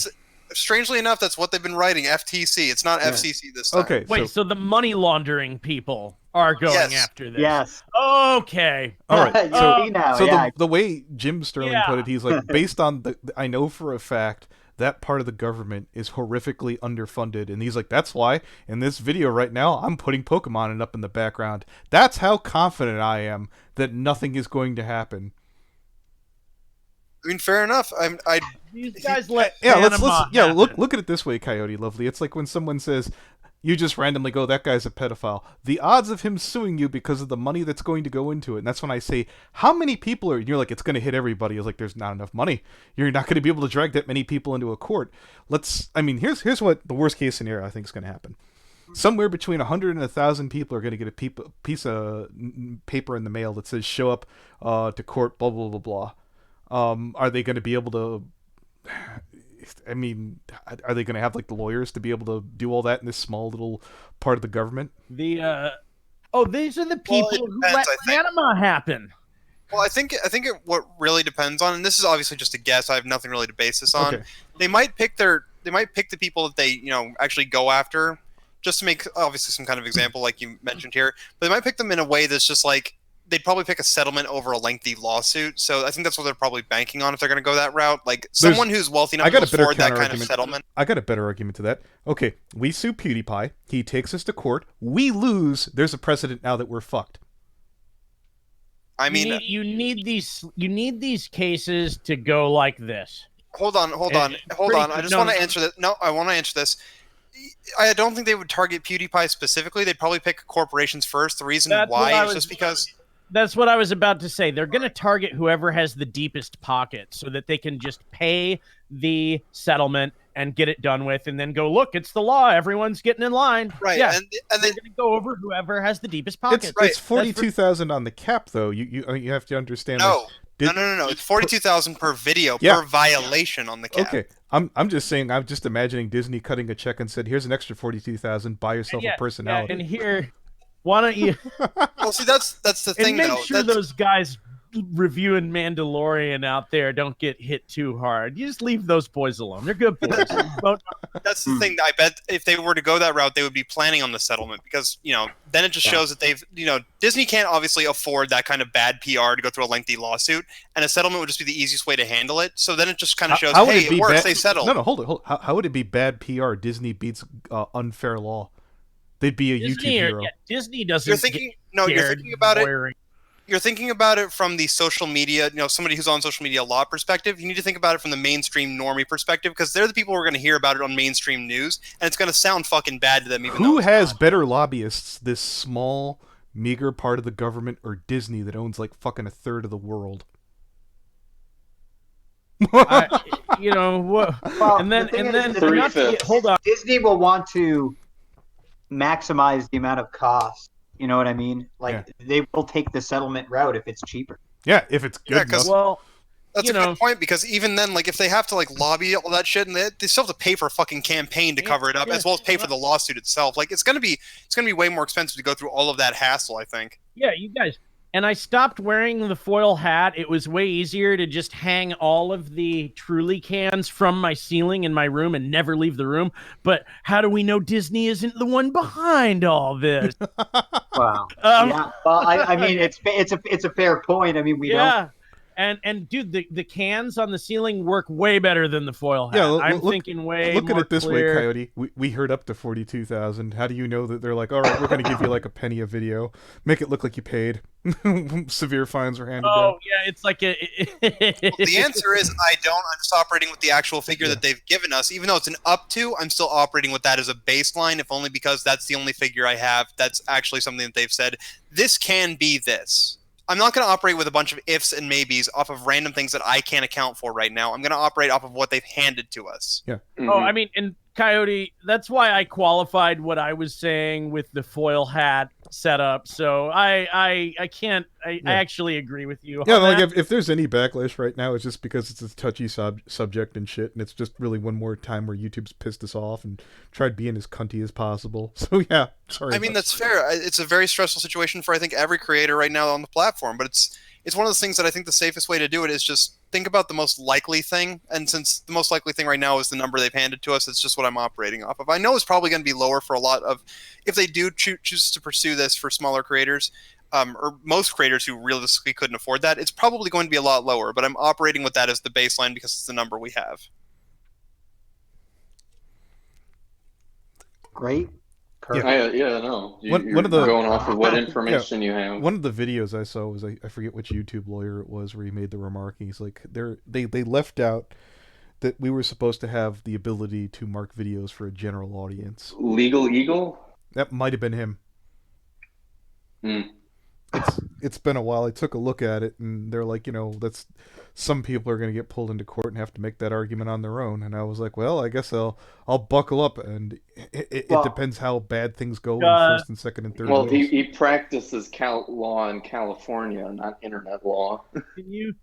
Strangely enough, that's what they've been writing, FTC. It's not FCC this time. Okay. Wait, so the money laundering people are going after this? Yes. Okay. All right. So the way Jim Sterling put it, he's like, based on I know for a fact that part of the government is horrifically underfunded, and he's like, that's why in this video right now I'm putting Pokemon up in the background. That's how confident I am that nothing is going to happen. I mean, fair enough. These guys look at it this way, Coyote Lovely. It's like when someone says, you just randomly go, that guy's a pedophile. The odds of him suing you because of the money that's going to go into it. And that's when I say, how many people are, and you're like, it's going to hit everybody. It's like, there's not enough money. You're not going to be able to drag that many people into a court. Here's what the worst case scenario I think is going to happen. Somewhere between 100 and 1,000 people are going to get a piece of paper in the mail that says, show up to court, blah, blah, blah, blah. Are they going to be able to, are they going to have like the lawyers to be able to do all that in this small little part of the government? These are the people who let Panama happen. Well, I think what really depends on, and this is obviously just a guess, I have nothing really to base this on. Okay. They might pick the people that they, actually go after, just to make obviously some kind of example like you mentioned here, but they might pick them in a way that's just like, they'd probably pick a settlement over a lengthy lawsuit. So I think that's what they're probably banking on if they're going to go that route. Like someone who's wealthy enough to afford that kind of settlement. I got a better argument to that. Okay, we sue PewDiePie. He takes us to court. We lose. There's a precedent now that we're fucked. I mean, you need these cases to go like this. Hold on. I just want to answer that. No, I want to answer this. I don't think they would target PewDiePie specifically. They'd probably pick corporations first. The reason why is just because... That's what I was about to say. They're going to target whoever has the deepest pocket so that they can just pay the settlement and get it done with and then go, look, it's the law. Everyone's getting in line. Right. Yeah. And they're going to go over whoever has the deepest pocket. It's 42,000 on the cap, though. You have to understand. No. No. It's 42,000 per video, per violation on the cap. Okay. I'm just saying, I'm just imagining Disney cutting a check and said, here's an extra 42,000, buy yourself a personality. And here, why don't you... Well, see, that's the thing, though. And make sure those guys reviewing Mandalorian out there don't get hit too hard. You just leave those boys alone. They're good boys. That's the thing. I bet if they were to go that route, they would be planning on the settlement because, then it just shows that they've, Disney can't obviously afford that kind of bad PR to go through a lengthy lawsuit, and a settlement would just be the easiest way to handle it. So then it just kind of shows, hey, it works, they settle. No, hold it. How would it be bad PR? Disney beats unfair law. They'd be a YouTube hero. Disney doesn't. You're thinking about it. You're thinking about it from the social media, somebody who's on social media a lot perspective. You need to think about it from the mainstream normie perspective because they're the people who are going to hear about it on mainstream news, and it's going to sound fucking bad to them. Who has better lobbyists, this small, meager part of the government, or Disney that owns like fucking a third of the world? Well, and then hold on. Disney will want to maximize the amount of cost. You know what I mean? They will take the settlement route if it's cheaper. Yeah, if it's good enough. Well, that's a good point because even then, if they have to lobby all that shit, and they still have to pay for a fucking campaign to cover it up, as well as pay for the lawsuit itself. It's gonna be way more expensive to go through all of that hassle, I think. Yeah, you guys. And I stopped wearing the foil hat. It was way easier to just hang all of the Truly cans from my ceiling in my room and never leave the room. But how do we know Disney isn't the one behind all this? Wow. Yeah. Well, I mean, it's a fair point. I mean, we don't. And dude, the cans on the ceiling work way better than the foil hat. Yeah, I'm thinking way Look more at it this clear. way, Coyote. We heard up to 42,000. How do you know that they're like, all right, we're going to give you a penny a video, make it look like you paid. Severe fines are handed down. Oh yeah, it's like a. The answer is I don't. I'm just operating with the actual figure that they've given us, even though it's an up to. I'm still operating with that as a baseline, if only because that's the only figure I have. That's actually something that they've said. This can be this. I'm not going to operate with a bunch of ifs and maybes off of random things that I can't account for right now. I'm going to operate off of what they've handed to us. Yeah. Mm-hmm. Oh, I mean, and Coyote, that's why I qualified what I was saying with the foil hat setup. So I actually agree with you. Yeah, like if there's any backlash right now, it's just because it's a touchy subject and shit, and it's just really one more time where YouTube's pissed us off and tried being as cunty as possible. So yeah, sorry. I mean, that's fair. It's a very stressful situation for I think every creator right now on the platform, but it's one of those things that I think the safest way to do it is just think about the most likely thing, and since the most likely thing right now is the number they've handed to us, it's just what I'm operating off of. I know it's probably going to be lower for a lot of, if they do choose to pursue this for smaller creators, or most creators who realistically couldn't afford that, it's probably going to be a lot lower, but I'm operating with that as the baseline because it's the number we have. Great. Yeah, no. You're going off of what information you have. One of the videos I saw was, I forget which YouTube lawyer it was, where he made the remark. He's like, they left out that we were supposed to have the ability to mark videos for a general audience. Legal Eagle? That might have been him. Hmm. It's been a while. I took a look at it, and they're like, that's some people are going to get pulled into court and have to make that argument on their own. And I was like, well, I guess I'll buckle up. And it depends how bad things go in first and second and third. Well, he practices law in California, not internet law. Can you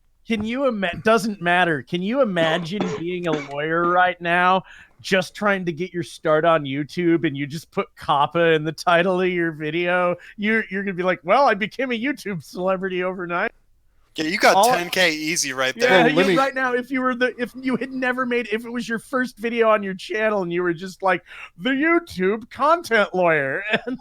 doesn't matter. Can you imagine being a lawyer right now, just trying to get your start on YouTube, and you just put coppa in the title of your video? You're gonna be like, well, I became a YouTube celebrity overnight. Yeah, you got 10K easy right there. Yeah, right now, if you had never made, if it was your first video on your channel and you were just like the YouTube content lawyer, and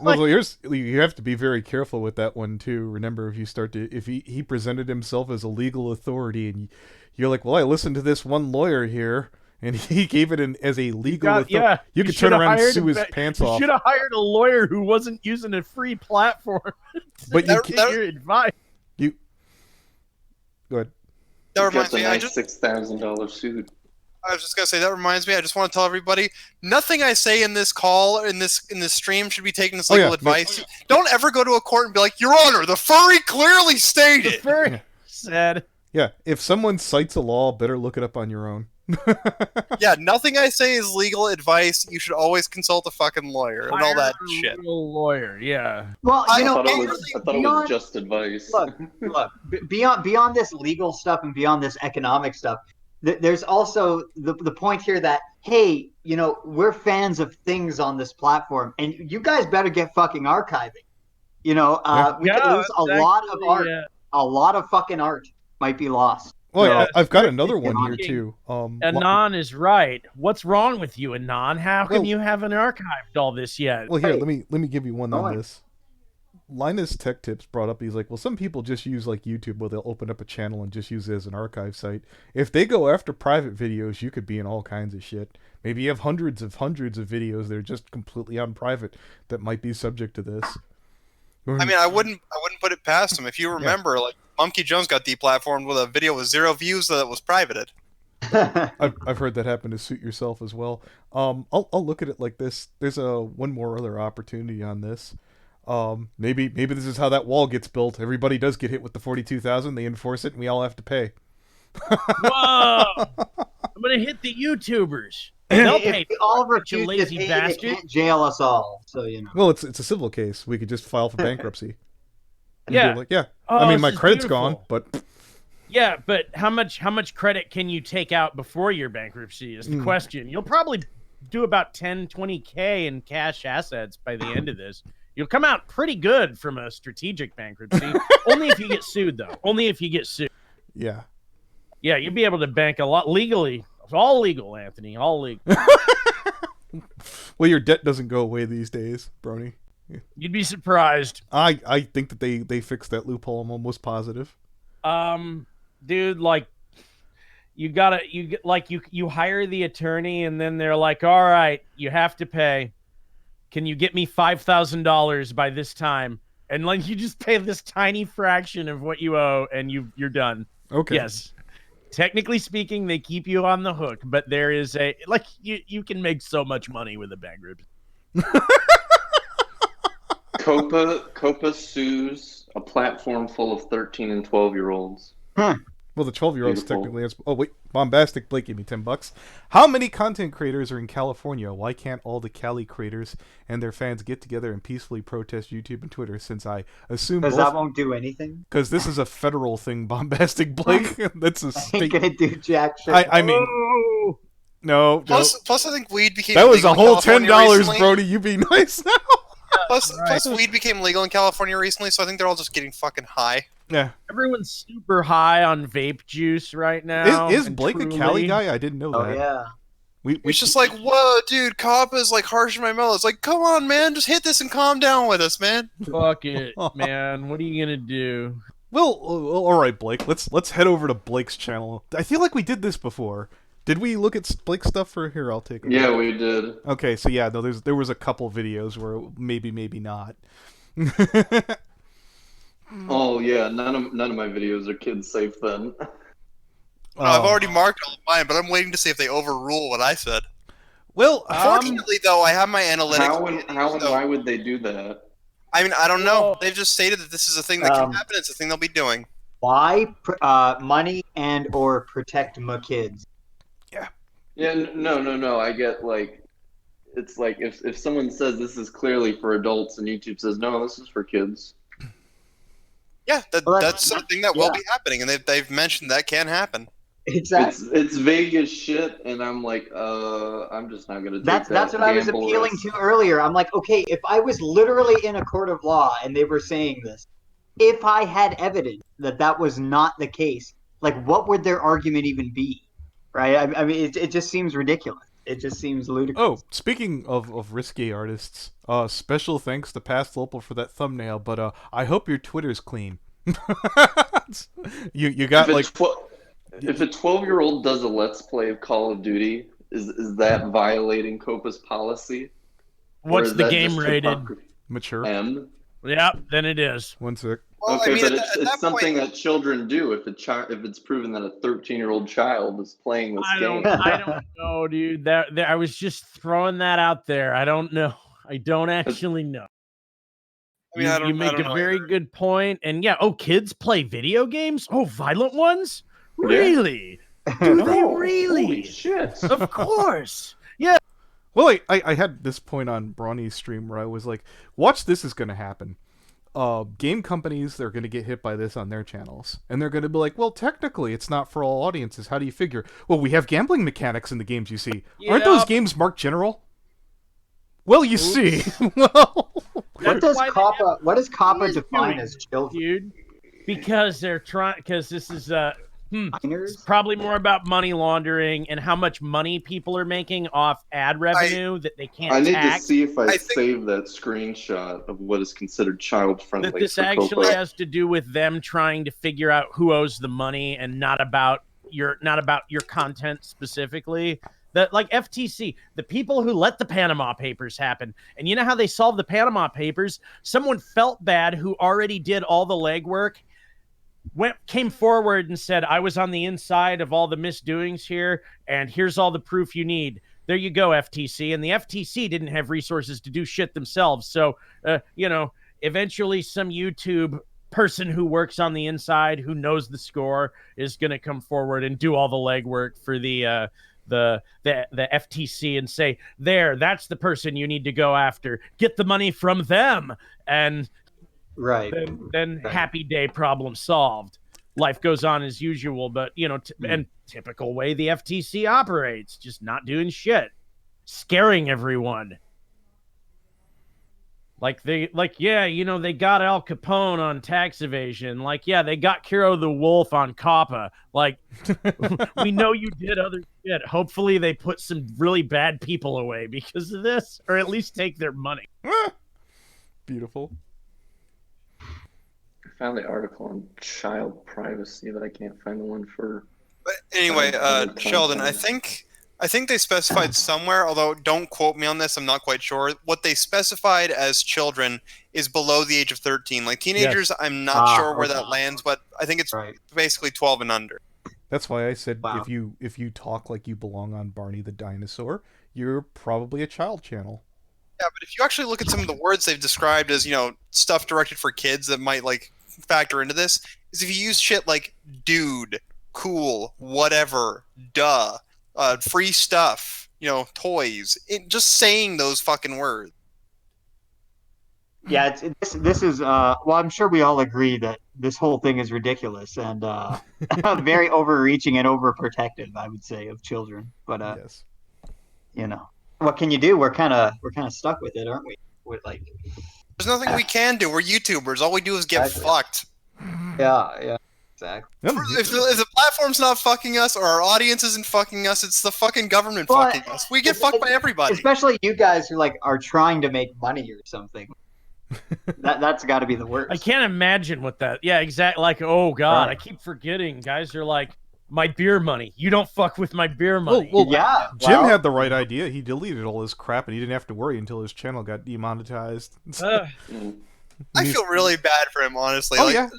you have to be very careful with that one too. Remember, if he presented himself as a legal authority, and you're like, well, I listened to this one lawyer here, and he gave it as a legal authority. You could turn around and sue his pants off. You should have hired a lawyer who wasn't using a free platform. But you get your advice. Go ahead. That reminds me, $6,000 suit. I was just gonna say, that reminds me, I just want to tell everybody, nothing I say in this call, in this stream, should be taken as legal advice. Don't ever go to a court and be like, Your Honor, the furry clearly stated. The furry said. Yeah, if someone cites a law, better look it up on your own. Yeah, nothing I say is legal advice. You should always consult a fucking lawyer and all that shit. Lawyer, yeah. Well, I thought it was just advice. Look, beyond this legal stuff and beyond this economic stuff, there's also the point here that, hey, we're fans of things on this platform, and you guys better get fucking archiving. We could lose a lot of art. Yeah. A lot of fucking art might be lost. Well, I've got another one here too. Anon is right. What's wrong with you, Anon? How come you haven't archived all this yet? Well, here, let me give you one on this. Linus Tech Tips brought up, he's like, well, some people just use like YouTube, where they'll open up a channel and just use it as an archive site. If they go after private videos, you could be in all kinds of shit. Maybe you have hundreds of videos that are just completely on private that might be subject to this. I mean, I wouldn't put it past them. If you remember, like, Monkey Jones got deplatformed with a video with 0 views that was privated. I've heard that happen to Suit Yourself as well. I'll look at it like this. There's one more other opportunity on this. Maybe this is how that wall gets built. Everybody does get hit with the 42,000. They enforce it, and we all have to pay. Whoa! I'm gonna hit the YouTubers. They'll pay all you lazy bastard. They can't jail us all, so Well, it's a civil case. We could just file for bankruptcy. Yeah. I mean, my credit's gone, but yeah, but how much credit can you take out before your bankruptcy is the question. You'll probably do about 20K in cash assets by the end of this. You'll come out pretty good from a strategic bankruptcy. Only if you get sued, though. Only if you get sued. Yeah. Yeah, you'll be able to bank a lot legally. It's all legal, Anthony. All legal. Well, your debt doesn't go away these days, Brony. You'd be surprised. I think that they fixed that loophole. I'm almost positive. Dude, like, you hire the attorney, and then they're like, all right, you have to pay. Can you get me $5,000 by this time? And like, you just pay this tiny fraction of what you owe, and you're done. Okay. Yes. Technically speaking, they keep you on the hook, but there is you can make so much money with a bankruptcy. Coppa sues a platform full of 13 and 12-year-olds. Huh. Well, the 12-year-old's technically... Oh, wait. Bombastic Blake gave me $10. How many content creators are in California? Why can't all the Cali creators and their fans get together and peacefully protest YouTube and Twitter, since I assume... Because that won't do anything? Because this is a federal thing, Bombastic Blake. That's a state... Ain't gonna do jack shit. I mean... No. Plus, I think weed became that was legal a whole $10, Brody. You be nice now. Plus, weed became legal in California recently, so I think they're all just getting fucking high. Yeah. Everyone's super high on vape juice right now. Is Blake a Cali guy? I didn't know that. Oh, yeah. It's just like, whoa, dude, coppa is like harsh in my mellow. It's like, come on, man, just hit this and calm down with us, man. Fuck it, man. What are you gonna do? Well, all right, Blake. Let's head over to Blake's channel. I feel like we did this before. Did we look at Blake's stuff for here? I'll take it. Yeah, we did. Okay, so yeah, no, there was a couple videos where maybe not. Oh yeah, none of my videos are kid safe then. I've already marked all of mine, but I'm waiting to see if they overrule what I said. Well, fortunately, though, I have my analytics. How and why would they do that? I mean, I don't know. They've just stated that this is a thing that can happen. It's a thing they'll be doing. Why money and or protect my kids? Yeah. Yeah. No. I get it's like if someone says this is clearly for adults and YouTube says no, this is for kids. Yeah, that's something that will be happening, and they've mentioned that can happen. Exactly. It's vague as shit, and I'm like, I'm just not gonna take that. That's what I was appealing to earlier. I'm like, okay, if I was literally in a court of law and they were saying this, if I had evidence that was not the case, like, what would their argument even be? Right? I mean, it just seems ridiculous. It just seems ludicrous. Oh, speaking of risque artists, special thanks to Past Lopal for that thumbnail, but I hope your Twitter's clean. you got if a 12-year-old does a Let's Play of Call of Duty, is that violating Coppa's policy? What's the game rated? Mature. M. Yeah, then it is. 1 sec. Well, okay, I mean, but it's something that children do. If it's proven that a 13-year-old child is playing this game, I don't know, dude. I was just throwing that out there. I don't know. I don't actually know. I mean, you make a very good point. And yeah, kids play video games? Oh, violent ones? Yeah. Really? Do they really? Holy shit. Of course. Yeah. Well, I had this point on Brawny's stream where I was like, watch this is going to happen. Game companies, they're going to get hit by this on their channels. And they're going to be like, well, technically, it's not for all audiences. How do you figure? Well, we have gambling mechanics in the games you see. Yep. Aren't those games marked general? Well, you see. Well, what does coppa define as children? Dude, because they're trying. Because this is it's probably more about money laundering and how much money people are making off ad revenue that they can't. I need tax. to see if I save that screenshot of what is considered child friendly. That this actually has to do with them trying to figure out who owes the money and not about your content specifically. That, like, FTC, the people who let the Panama Papers happen. And you know how they solved the Panama Papers? Someone felt bad who already did all the legwork, came forward and said, I was on the inside of all the misdoings here, and here's all the proof you need. There you go, FTC. And the FTC didn't have resources to do shit themselves. So, eventually some YouTube person who works on the inside, who knows the score, is going to come forward and do all the legwork for the FTC and say, that's the person you need to go after. Get the money from them. And then happy day, problem solved. Life goes on as usual, but and typical way the FTC operates, just not doing shit, scaring everyone. They got Al Capone on tax evasion. They got Kiro the Wolf on coppa. We know you did other shit. Hopefully they put some really bad people away because of this, or at least take their money. Beautiful. I found the article on child privacy, but I can't find the one for... But anyway, Sheldon, I think they specified somewhere, although don't quote me on this, I'm not quite sure. What they specified as children is below the age of 13. Like teenagers, yes. I'm not sure where that lands, but I think it's basically 12 and under. That's why I said if you talk like you belong on Barney the Dinosaur, you're probably a child channel. Yeah, but if you actually look at some of the words they've described as, stuff directed for kids that might factor into this, is if you use shit like dude cool, whatever, duh, free stuff, toys. Just saying those fucking words. Yeah, this is well, I'm sure we all agree that this whole thing is ridiculous and very overreaching and overprotective, I would say, of children. But yes, what can you do? We're kind of stuck with it, aren't we? With there's nothing we can do. We're YouTubers. All we do is get fucked. Yeah, exactly. If the platform's not fucking us or our audience isn't fucking us, it's the fucking government fucking us. We get fucked by everybody. Especially you guys who are trying to make money or something. That's got to be the worst. I can't imagine what that. Yeah, exactly. Like, oh god, Right. I keep forgetting. Guys are like, my beer money. You don't fuck with my beer money. Well, yeah. Jim had the right idea. He deleted all his crap, and he didn't have to worry until his channel got demonetized. I feel really bad for him, honestly. Oh yeah.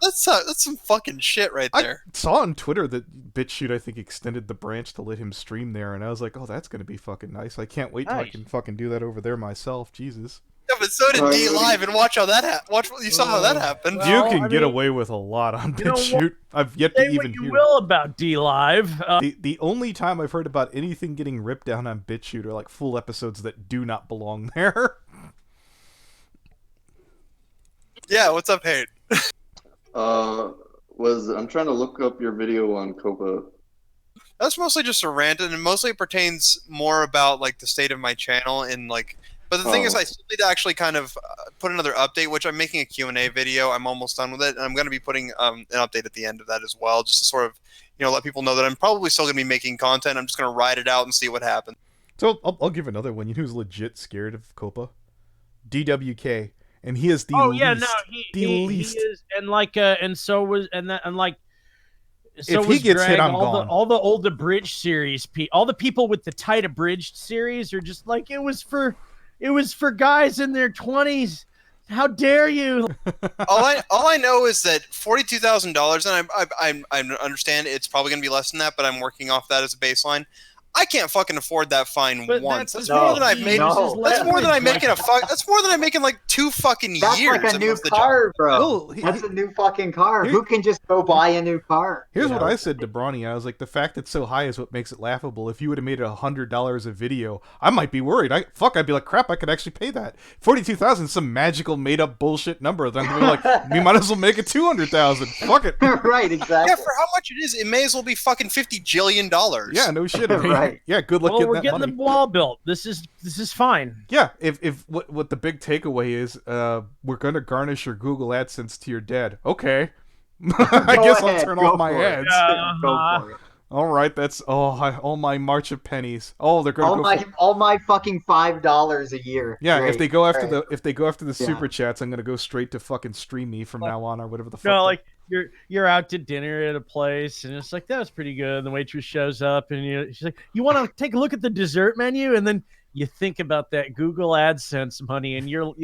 That's some fucking shit right there. I saw on Twitter that BitChute, I think, extended the branch to let him stream there, and I was like, oh, that's going to be fucking nice. I can't wait till I can fucking do that over there myself. Jesus. Yeah, but so did D Live, and watch how that happened. You saw how that happened. You can get away with a lot on BitChute. I've yet to Say even what you hear. will about D Live. The only time I've heard about anything getting ripped down on BitChute are like full episodes that do not belong there. Yeah, what's up, Hate? I'm trying to look up your video on Coppa. That's mostly just a rant, and it mostly pertains more about like the state of my channel and like. But the thing is, I still need to actually kind of put another update, which I'm making a Q&A video. I'm almost done with it, and I'm going to be putting an update at the end of that as well, just to sort of, let people know that I'm probably still going to be making content. I'm just going to ride it out and see what happens. So I'll give another one. You know who's legit scared of Coppa? DWK, and he is the oh least. yeah, no, he least. is, and like, and so was, and that, and like. So if he gets Greg, hit, I'm gone. gone. All the old abridged series, all the people with the tight abridged series are just like, it was for guys in their 20s. How dare you? all I know is that $42,000, and I understand it's probably going to be less than that, but I'm working off that as a baseline. I can't fucking afford that fine once. That's more than I've made. That's more than I make in That's more than I make in like 2 fucking That's years. That's like a new car, bro. Oh, that's a new fucking car. Who can just go buy a new car? Here's what I said to Bronny. I was like, the fact it's so high is what makes it laughable. If you would have made it $100 a video, I might be worried. I'd be like, crap, I could actually pay that. 42,000, some magical made up bullshit number. Then we're like, we might as well make it 200,000. Fuck it. Right, exactly. Yeah, for how much it is, it may as well be fucking $50 jillion. Yeah, no shit. I mean, right. Yeah, good luck getting we're that getting money. the wall built. This is fine. Yeah, if what the big takeaway is, we're gonna garnish your Google AdSense to your dead. Okay. I guess I'll turn off my ads. Go for it. All right, that's all my March of pennies. Oh, they're gonna all my fucking $5 a year. Yeah, Great. if they go after the super chats, I'm gonna go straight to fucking Stream Me from now on or whatever the fuck. No, like you're out to dinner at a place and it's like, that was pretty good. And the waitress shows up and she's like, you want to take a look at the dessert menu? And then you think about that Google AdSense money and you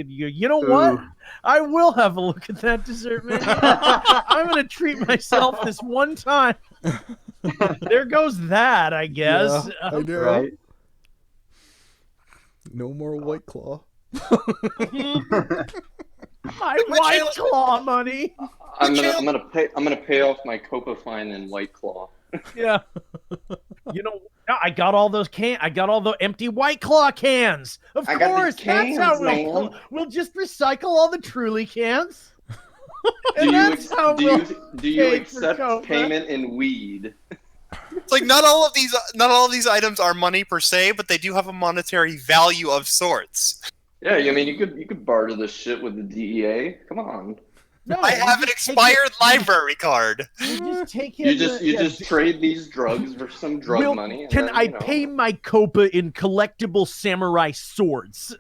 know what? I will have a look at that dessert menu. I'm gonna treat myself this one time. There goes that, I guess. Yeah, I know. Right. No more White Claw. My White Claw money. I'm gonna pay off my Coppa fine in White Claw. Yeah. I got all those I got all the empty White Claw cans. Of course, cans, that's how we'll just recycle all the Truly cans. Do you accept payment in weed? It's like not all of these items are money per se, but they do have a monetary value of sorts. Yeah, I mean you could barter this shit with the DEA. Come on. No, I have an expired library card. You just take it. You just trade these drugs for some drug money. Can I pay my Coppa in collectible samurai swords?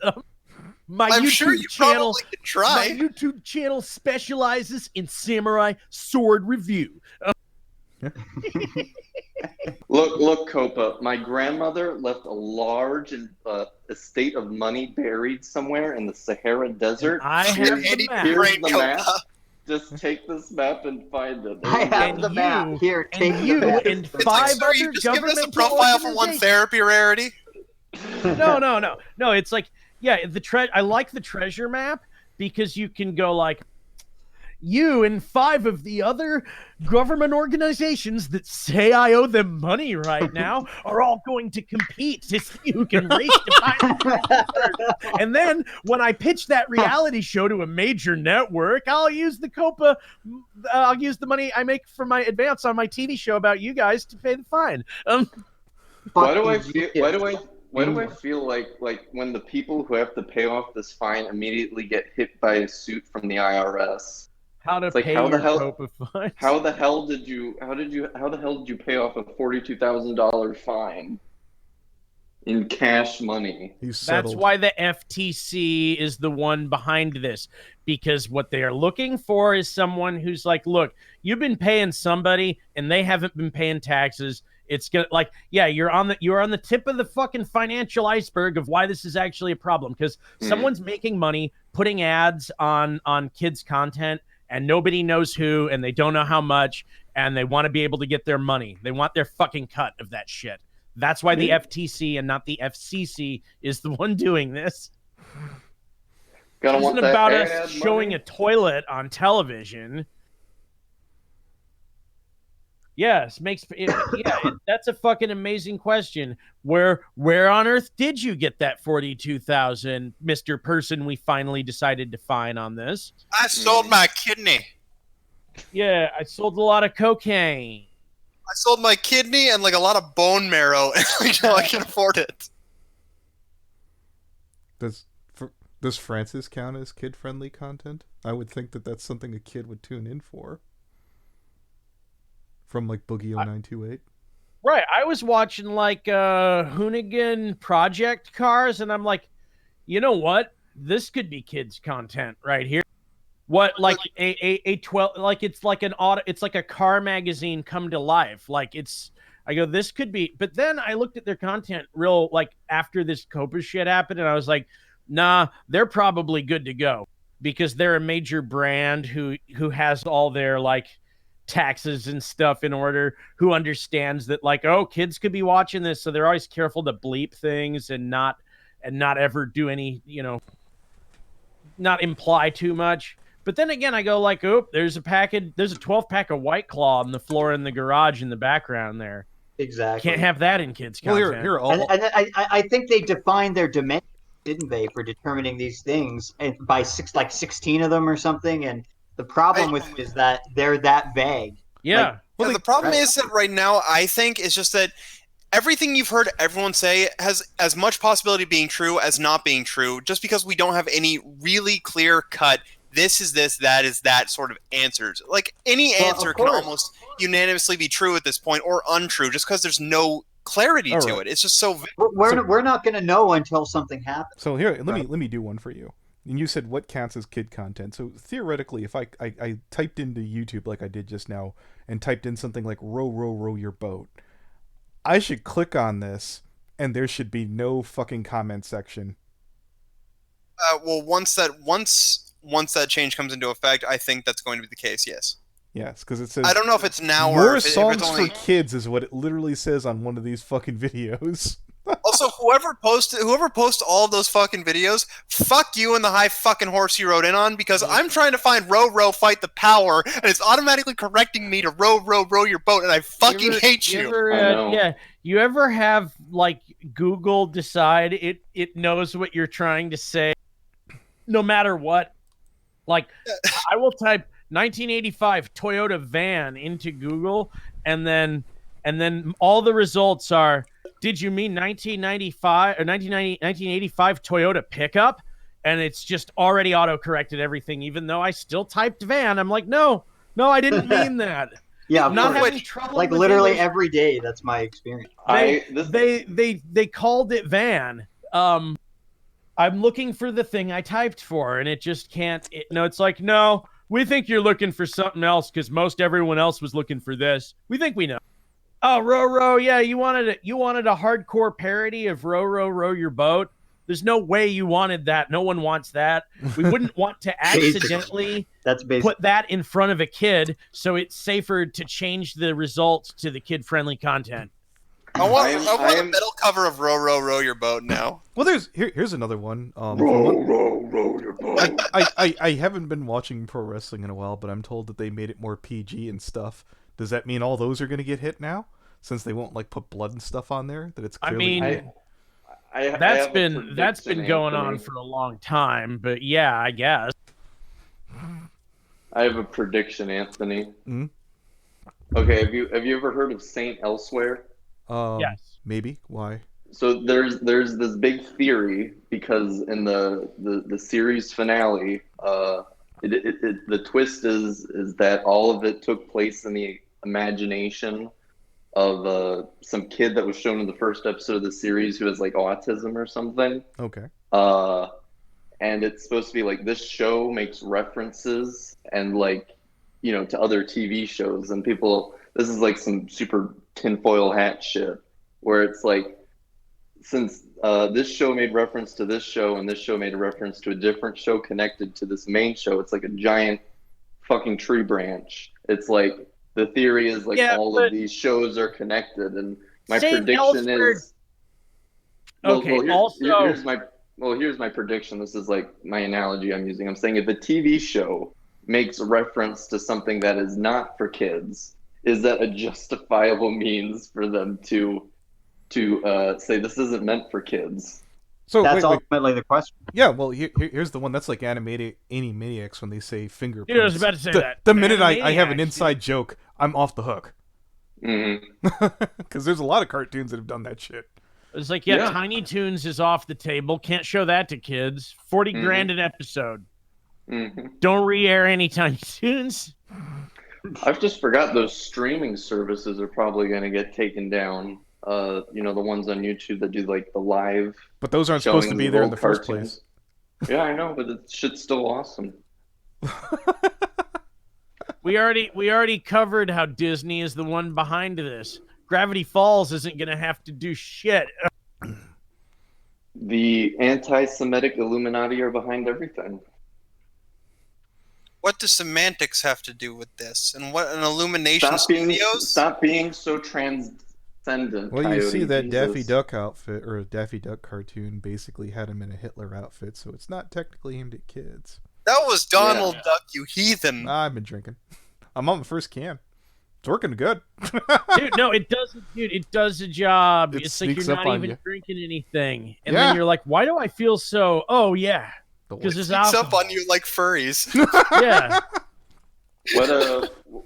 I'm sure you probably could try. My YouTube channel specializes in samurai sword review. Look, Coppa. My grandmother left a large estate of money buried somewhere in the Sahara Desert. I have the map. Here's the map. Just take this map and find it. I have the map. Here, take you the map. and It's 5 like, sir, other you just give us a governmental profile for one organizations. therapy rarity. No. It's like, yeah, I like the treasure map because you can go like, you and 5 of the other government organizations that say I owe them money right now are all going to compete to see who can race to find. And then when I pitch that reality show to a major network, I'll use the coppa, I'll use the money I make from my advance on my TV show about you guys to pay the fine. Why do I feel like when the people who have to pay off this fine immediately get hit by a suit from the IRS? How to pay your coppa fines? How the hell did you pay off a $42,000 fine in cash money? That's why the FTC is the one behind this, because what they are looking for is someone who's like, look, you've been paying somebody and they haven't been paying taxes. It's gonna you're on the tip of the fucking financial iceberg of why this is actually a problem, because someone's making money putting ads on kids' content and nobody knows who and they don't know how much and they want to be able to get their money. They want their fucking cut of that shit. That's why the FTC and not the FCC is the one doing this. It isn't about us showing a toilet on television. Yes, that's a fucking amazing question. Where on earth did you get that 42,000, Mr. Person we finally decided to fine on this? I sold my kidney. Yeah, I sold a lot of cocaine. I sold my kidney and like a lot of bone marrow, and I can afford it. Does Francis count as kid-friendly content? I would think that that's something a kid would tune in for. From like Boogie 0928. Right. I was watching like Hoonigan Project Cars, and I'm like, you know what? This could be kids content right here. What, like a 12, like it's like an auto, it's like a car magazine come to life. Like I go, this could be, but then I looked at their content real, like after this coppa shit happened, and I was like, nah, they're probably good to go, because they're a major brand who has all their like taxes and stuff in order, who understands that like, oh, kids could be watching this, so they're always careful to bleep things and not ever do any, not imply too much. But then again, I go like, oh, there's a 12-pack of White Claw on the floor in the garage in the background there. Exactly. Can't have that in kids content. And I think they defined their dimensions, didn't they, for determining these things, and by 16 of them or something. And the problem with it is that they're that vague. Yeah. The problem is that right now, I think, is just that everything you've heard everyone say has as much possibility of being true as not being true, just because we don't have any really clear-cut, this is this, that is that sort of answers. Like, any answer can almost unanimously be true at this point, or untrue, just because there's no clarity to it. It's just so... We're not going to know until something happens. So here, let me do one for you. And you said what counts as kid content. So theoretically, if I typed into YouTube like I did just now and typed in something like row, row, row your boat, I should click on this and there should be no fucking comment section. Well, once that change comes into effect, I think that's going to be the case, yes. Yes, because it says... I don't know if it's now or more if songs it's only... for kids is what it literally says on one of these fucking videos. Also, whoever posts all of those fucking videos, fuck you and the high fucking horse you rode in on, because I'm trying to find row, row, fight the power, and it's automatically correcting me to row, row, row your boat, and I fucking hate you. You ever have, like, Google decide it knows what you're trying to say, no matter what? Like, I will type 1985 Toyota van into Google, and then all the results are, did you mean 1995 or 1985 Toyota pickup? And it's just already auto-corrected everything, even though I still typed van. I'm like, no, I didn't mean that. Yeah, not having trouble. Like literally every day, that's my experience. They called it van. I'm looking for the thing I typed for, and it just can't. It's like, no, we think you're looking for something else because most everyone else was looking for this. We think we know. Oh, row, row, yeah, you wanted a hardcore parody of row, row, row your boat. There's no way you wanted that. No one wants that. We wouldn't want to accidentally put that in front of a kid, so it's safer to change the results to the kid-friendly content. I want a metal cover of "Row, Row, Row Your Boat" now. Well, here's another one. Row your boat. I haven't been watching pro wrestling in a while, but I'm told that they made it more PG and stuff. Does that mean all those are going to get hit now, since they won't like put blood and stuff on there? That it's clearly. That's been going on for a long time, but yeah, I guess. I have a prediction, Anthony. Mm-hmm. Okay, have you ever heard of Saint Elsewhere? Yes. Maybe. Why? So there's this big theory because in the series finale, the twist is that all of it took place in the imagination of some kid that was shown in the first episode of the series who has like autism or something. Okay. And it's supposed to be like this show makes references and like, to other TV shows, and people, this is like some super tinfoil hat shit where it's like, since this show made reference to this show and this show made a reference to a different show connected to this main show, it's like a giant fucking tree branch. It's like the theory is like all of these shows are connected, and my prediction is. Here's my prediction. This is like my analogy I'm using. I'm saying if a TV show makes reference to something that is not for kids, is that a justifiable means for them to say this isn't meant for kids? So that's ultimately the question. Yeah, well, here's the one that's like Animaniacs when they say fingerprints. Dude, I was about to say that. The minute I have an inside joke, I'm off the hook. Mm-hmm. Because there's a lot of cartoons that have done that shit. It's like, Tiny Toons is off the table. Can't show that to kids. 40 grand an episode. Mm-hmm. Don't re-air any Tiny Toons. I've just forgot those streaming services are probably going to get taken down. The ones on YouTube that do like the live. But those aren't supposed to be there in the first place. Yeah, I know, but the shit's still awesome. We already covered how Disney is the one behind this. Gravity Falls isn't going to have to do shit. The anti-Semitic Illuminati are behind everything. What does semantics have to do with this? And what an Illumination Studios? Stop being so transcendent. Well, Coyote, you see that Jesus. Daffy Duck outfit, or a Daffy Duck cartoon, basically had him in a Hitler outfit, so it's not technically aimed at kids. That was Donald Duck, you heathen. I've been drinking. I'm on the first can. It's working good. Dude, no, it doesn't. Dude, it does a job. It's like you're not even drinking anything. And then you're like, why do I feel so... Oh, yeah. Because it's up on you like furries. Yeah.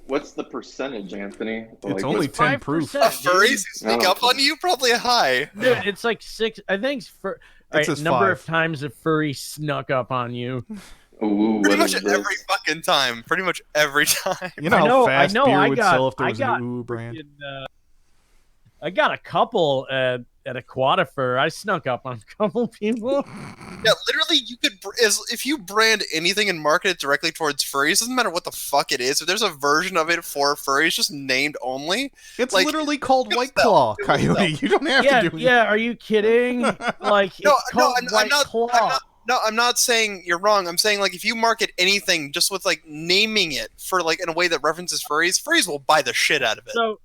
What's the percentage, Anthony? It's only 10 proof. Furries sneak up on you? Probably a high. Dude, it's like 6. I think it's number of times a furry snuck up on you. Ooh, pretty much every fucking time. Pretty much every time. You know how fast beer would sell if there was an ooh brand? I got a couple at Aquatifer. I snuck up on a couple people. Yeah, literally, you could if you brand anything and market it directly towards furries, doesn't matter what the fuck it is. If there's a version of it for furries, just named only, it's like, literally called White Claw, Coyote. You don't have to do it. Yeah, are you kidding? Like, I'm not saying you're wrong. I'm saying, like, if you market anything just with, like, naming it for, like, in a way that references furries will buy the shit out of it. So,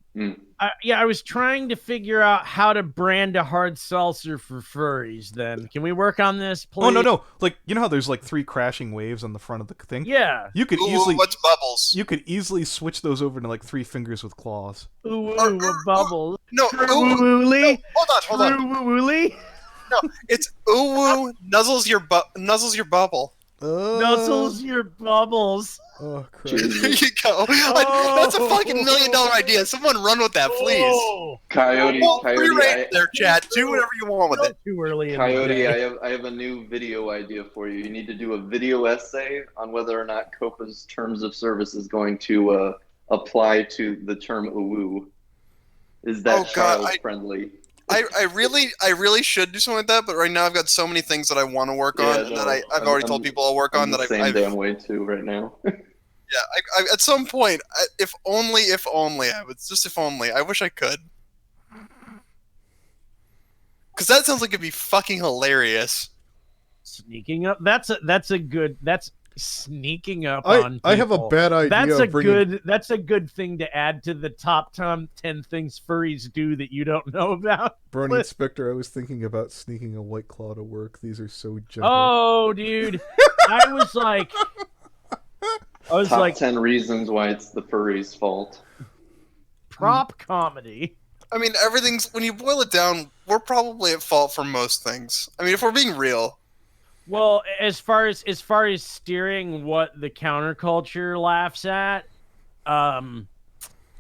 I was trying to figure out how to brand a hard seltzer for furries then. Can we work on this, please? Oh, no. Like, you know how there's, like, 3 crashing waves on the front of the thing? Yeah. You could easily... What's bubbles? You could easily switch those over to, like, 3 fingers with claws. Ooh, bubbles. No, Woo-woo-ly. Hold on. Woo-woo-ly. No, it's ooh nuzzles your bubble. Nuzzles your bubbles. Oh, Christ. There you go. That's a fucking $1 million idea. Someone run with that, please. Coyote, there, chat. Do whatever you want with it. Too early. Coyote, I have a new video idea for you. You need to do a video essay on whether or not Coppa's terms of service is going to apply to the term ooh. Is that child friendly? I really should do something like that, but right now I've got so many things that I want to work on that I've already told people I'll work on that I've damn way too right now. Yeah, at some point, if only, I wish I could. Because that sounds like it'd be fucking hilarious. Sneaking up. That's a good. sneaking up on people. I have a bad idea. That's a good thing to add to the top 10 things furries do that you don't know about. Brony Inspector, I was thinking about sneaking a White Claw to work. These are so gentle. Oh, dude. I was Top like 10 reasons why it's the furry's fault. Prop comedy. I mean, everything's, when you boil it down, we're probably at fault for most things. I mean, if we're being real. Well, as far as steering what the counterculture laughs at, or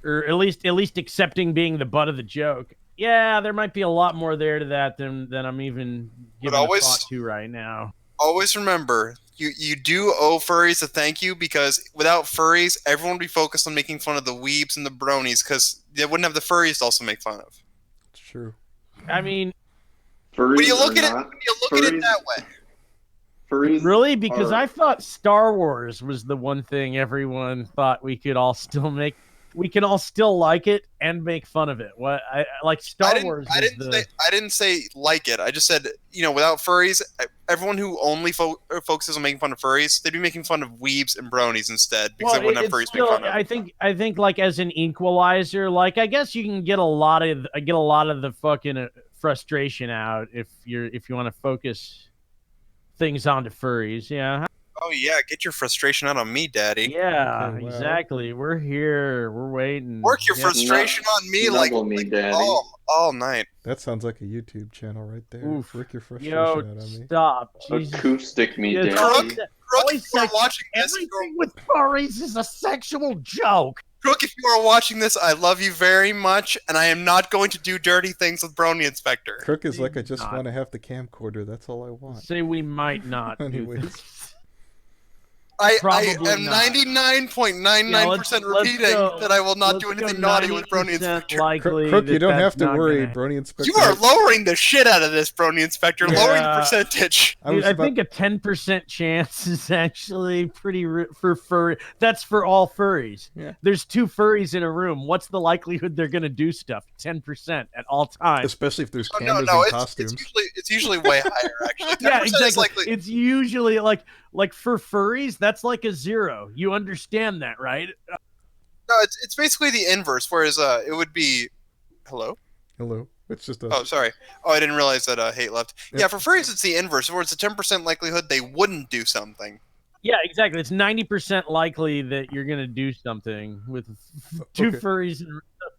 at least accepting being the butt of the joke. Yeah, there might be a lot more there to that than I'm even giving a thought to right now. Always remember, you do owe furries a thank you, because without furries, everyone would be focused on making fun of the weebs and the bronies, because they wouldn't have the furries to also make fun of. It's true. I mean, furries when you look at it that way. Furries really? Because I thought Star Wars was the one thing everyone thought we could all still make. We can all still like it and make fun of it. What I like Star Wars. I didn't say like it. I just said, without furries, everyone who only focuses on making fun of furries, they'd be making fun of weebs and bronies instead, because they wouldn't have furries to make fun of. I think like as an equalizer, like I guess you can get a lot of the fucking frustration out if you want to focus things onto furries. Yeah. Oh yeah, get your frustration out on me, Daddy. Yeah, Okay, well. Exactly. We're here. We're waiting. Work your frustration on me all night. That sounds like a YouTube channel right there. Oof. Work your frustration Yo, out on me. stop. Jesus. Acoustic me, Yeah, daddy. Crook, if you are watching this, Everything with furries is a sexual joke. Crook, if you are watching this, I love you very much, and I am not going to do dirty things with Brony Inspector. Crook is like, I just want to have the camcorder. That's all I want. Say we might not do Anyways. this. I Probably am not. 99.99% repeating that I will not do anything naughty with Brony Inspector. Crook, you don't have to worry, Brony Inspector. You are lowering the shit out of this, Brony Inspector. Yeah. Lowering the percentage. Dude, I think a 10% chance is actually pretty for furry. That's for all furries. Yeah. There's 2 furries in a room. What's the likelihood they're gonna do stuff? 10% at all times. Especially if there's cameras No, and costumes. It's usually way higher, actually. Yeah, 10% is exactly. likely. It's usually like for furries, that's like a 0. You understand that, right? No, it's basically the inverse. Whereas it would be, hello. It's just a. Oh, sorry. Oh, I didn't realize that Hate left. Yep. Yeah, for furries, it's the inverse, where it's a 10% likelihood they wouldn't do something. Yeah, exactly. It's 90% likely that you're gonna do something with 2 furries.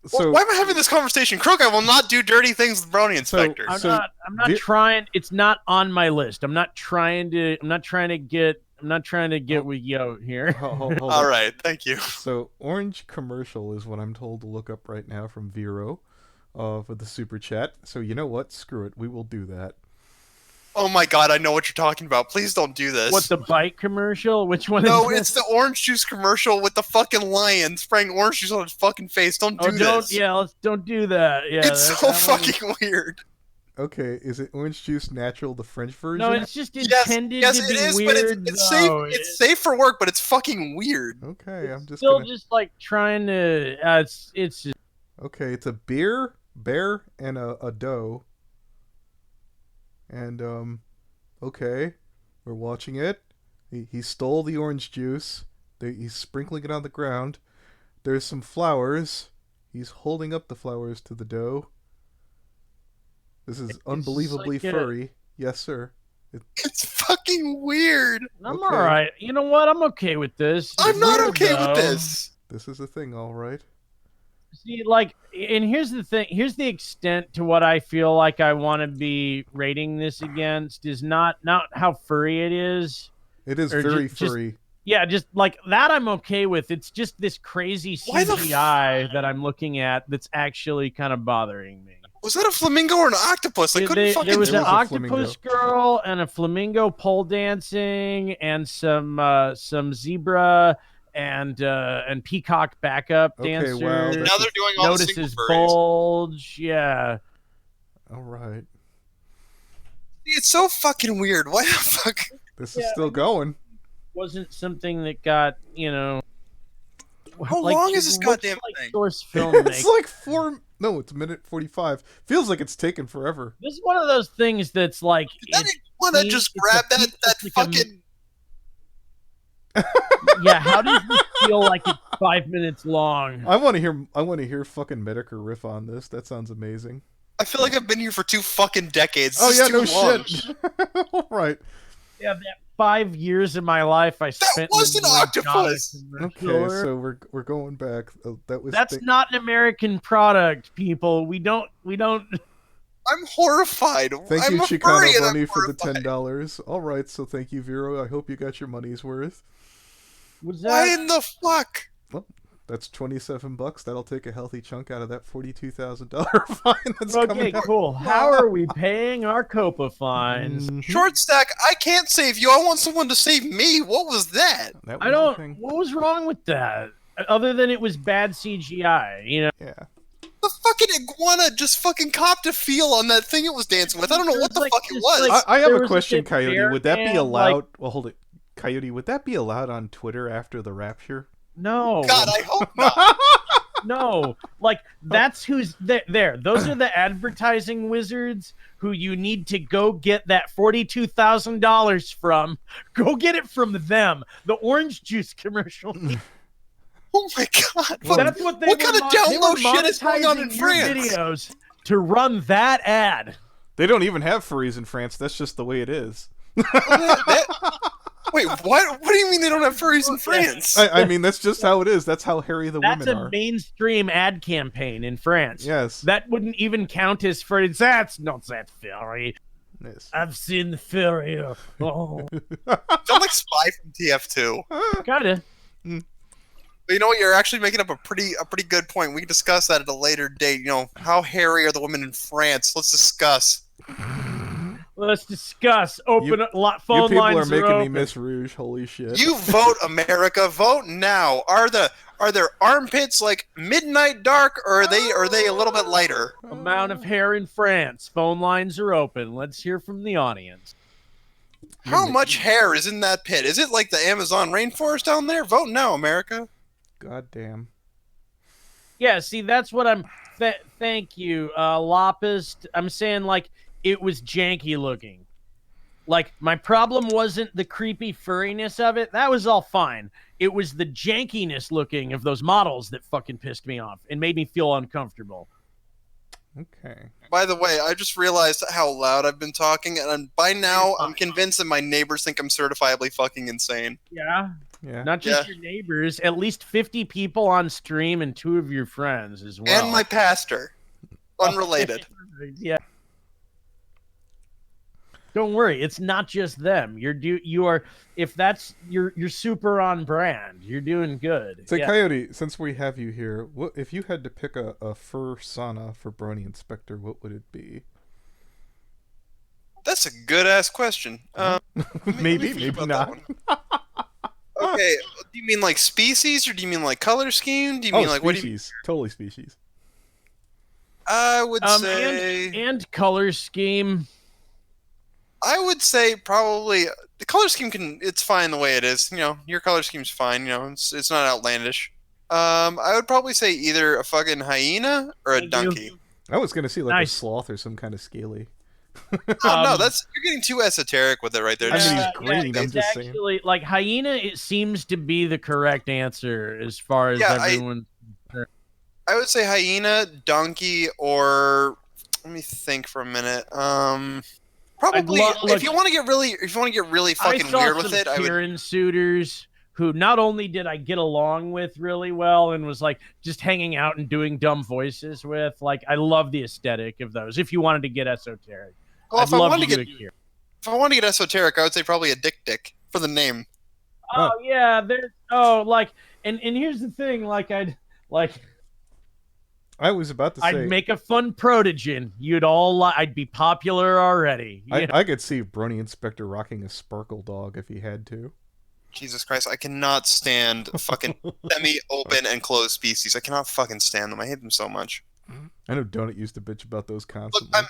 So why am I having this conversation, Crook? I will not do dirty things with Brony Inspector. I'm not trying. It's not on my list. I'm not trying to get with Yo here. hold All right, thank you. So orange commercial is what I'm told to look up right now from Vero, for the super chat. So you know what? Screw it. We will do that. Oh my god, I know what you're talking about. Please don't do this. What, the bike commercial? Which one No, is it's the orange juice commercial with the fucking lion spraying orange juice on his fucking face. Don't do this. Yeah, don't do that. Yeah, it's so fucking weird. Okay, is it orange juice natural, the French version? No, it's just intended to be weird. But it's safe. It's safe for work, but it's fucking weird. Okay, I'm just just like trying to. It's just... Okay, it's a bear, and a doe. And okay, we're watching it. He stole the orange juice. He's sprinkling it on the ground. There's some flowers. He's holding up the flowers to the doe. This is unbelievably furry. Yes, sir. It's fucking weird. I'm all right. You know what? I'm okay with this. I'm not okay with this. This is a thing, all right. See, and here's the thing. Here's the extent to what I feel like I want to be rating this against is not how furry it is. It is very furry. Yeah, just like that I'm okay with. It's just this crazy CGI that I'm looking at that's actually kind of bothering me. Was that a flamingo or an octopus? I couldn't fucking There was an flamingo. octopus girl and a flamingo pole dancing and some zebra and peacock backup dancer. Wow, now they're doing all the single Notices furries. bulge. Yeah. All right. It's so fucking weird. Why the fuck? This is still going. Wasn't something that got, How long is this goddamn thing? Source film It's like 4. No, it's a minute 45. Feels like it's taken forever. This is one of those things that's like. Want to just grab that fucking. Yeah, how does this feel like it's 5 minutes long? I want to hear fucking Medicare riff on this. That sounds amazing. I feel like I've been here for 2 fucking decades. Oh yeah, no long. shit. All right. Yeah, that 5 years of my life I spent. That was an octopus. Okay, so we're going back. That's not an American product, people. We don't. I'm horrified. Thank I'm you, a Chicano furry and I'm Bunny, for the horrified. $10. All right, so thank you, Vero. I hope you got your money's worth. Was that? Why in the fuck? Well, that's $27. That'll take a healthy chunk out of that $42,000 fine that's Okay, coming out. cool. How are we paying our COPA fines? Short stack, I can't save you. I want someone to save me. What was that? That was I the don't. thing. What was wrong with that? Other than it was bad CGI, you know. Yeah. The fucking iguana just fucking copped a feel on that thing it was dancing with. I don't know what the fuck it was. I have there a was question, bit Coyote. there Would that be and, allowed? Well, hold it. Coyote, would that be allowed on Twitter after the rapture? No. God, I hope not. No, like that's who's there. Those are the advertising wizards who you need to go get that $42,000 from. Go get it from them. The orange juice commercial. Oh my god! That's what they. What kind of download shit is going on in monetizing your France? videos to run that ad. They don't even have furries in France. That's just the way it is. Wait, what? What do you mean they don't have furries in France? I mean, that's just how it is. That's how hairy the That's women a are. mainstream ad campaign in France. Yes. That wouldn't even count as furry. That's not that furry. Yes. I've seen the furry. Oh, Sound like Spy from TF2. kinda. But you know what? You're actually making up a pretty good point. We can discuss that at a later date. You know, how hairy are the women in France? Let's discuss. Let's discuss. Phone You people lines are making me open. miss Rouge. Holy shit. You vote, America. Vote now. Are their armpits like midnight dark, or are they a little bit lighter? Amount of hair in France. Phone lines are open. Let's hear from the audience. How much hair is in that pit? Is it like the Amazon rainforest down there? Vote now, America. God damn. Yeah, see, that's what I'm. Thank you, Lopist. I'm saying like it was janky looking. Like my problem wasn't the creepy furriness of it. That was all fine. It was the jankiness looking of those models that fucking pissed me off and made me feel uncomfortable. Okay. By the way, I just realized how loud I've been talking, and by now I'm convinced that my neighbors think I'm certifiably fucking insane. Yeah. Yeah. Not just your neighbors, at least 50 people on stream and 2 of your friends as well. And my pastor. Unrelated. Yeah. Don't worry, it's not just them. You're super on brand. You're doing good. So Coyote, since we have you here, what if you had to pick a fur sauna for Brony Inspector, what would it be? That's a good ass question. Maybe not. Okay, do you mean like species, or do you mean like color scheme? Do you mean like species. what do you? Totally species. I would say and color scheme. I would say probably the color scheme it's fine the way it is. You know, your color scheme's fine. You know, it's not outlandish. I would probably say either a fucking hyena or a donkey. I was gonna see like a sloth or some kind of scaly. No, you're getting too esoteric with it right there. I mean, he's green. I'm just saying. Like hyena, it seems to be the correct answer as far as everyone. I would say hyena, donkey, or let me think for a minute. Probably if you want to get really fucking weird with it, I would. Kieran suitors who not only did I get along with really well and was like just hanging out and doing dumb voices with, like I love the aesthetic of those. If you wanted to get esoteric, well, if I wanted to get esoteric, I would say probably a dick for the name. Oh yeah, and here's the thing, I was about to say I'd make a fun protogen. I'd be popular already. I could see Brony Inspector rocking a sparkle dog if he had to. Jesus Christ, I cannot stand fucking semi-open and closed species. I cannot fucking stand them. I hate them so much. I know Donut used to bitch about those constantly. Look,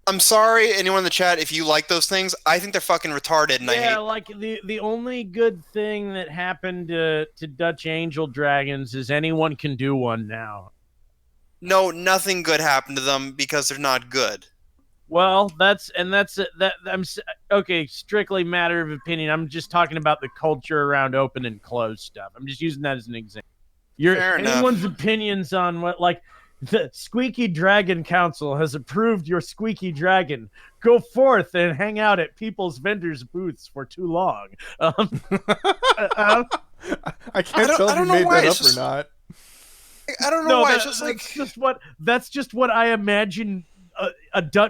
I'm sorry, anyone in the chat, if you like those things. I think they're fucking retarded, and I hate. Like the only good thing that happened to Dutch angel dragons is anyone can do one now. No, nothing good happened to them because they're not good. Well, okay. Strictly matter of opinion. I'm just talking about the culture around open and closed stuff. I'm just using that as an example. Anyone's opinions on what, like, the Squeaky Dragon Council has approved your Squeaky Dragon. Go forth and hang out at people's vendors' booths for too long. I can't tell if you made that up or not. I don't know why. It's just like that's just what I imagine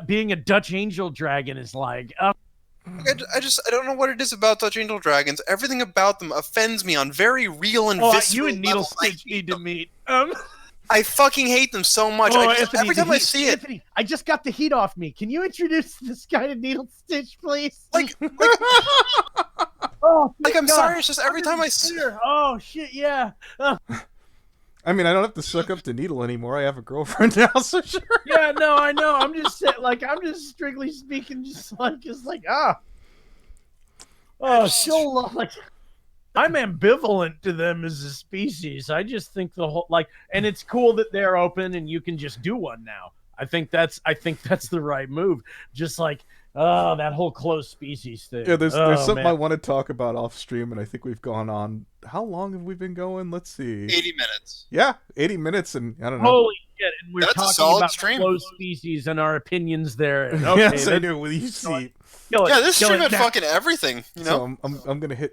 being a Dutch Angel Dragon is like. I don't know what it is about Dutch Angel Dragons. Everything about them offends me on very real and visceral you and Needle Stitch need to meet. I fucking hate them so much. Every time I see it, Anthony, I just got the heat off me. Can you introduce this guy to Needle Stitch, please? I'm sorry. It's just every time I see her. Oh shit, yeah. I mean, I don't have to suck up to Needle anymore. I have a girlfriend now, so sure. Yeah, no, I know. I'm just strictly speaking, she'll like. I'm ambivalent to them as a species. I just think and it's cool that they're open and you can just do one now. I think that's the right move. Just like, that whole closed species thing. Yeah, there's something I want to talk about off stream, and I think we've gone on. How long have we been going? Let's see. 80 minutes. Yeah, 80 minutes, and I don't know. Holy shit! And we're talking about closed species and our opinions there. Okay, yes, I do. Well, you see. Yeah, this stream had fucking everything. You know. So I'm gonna hit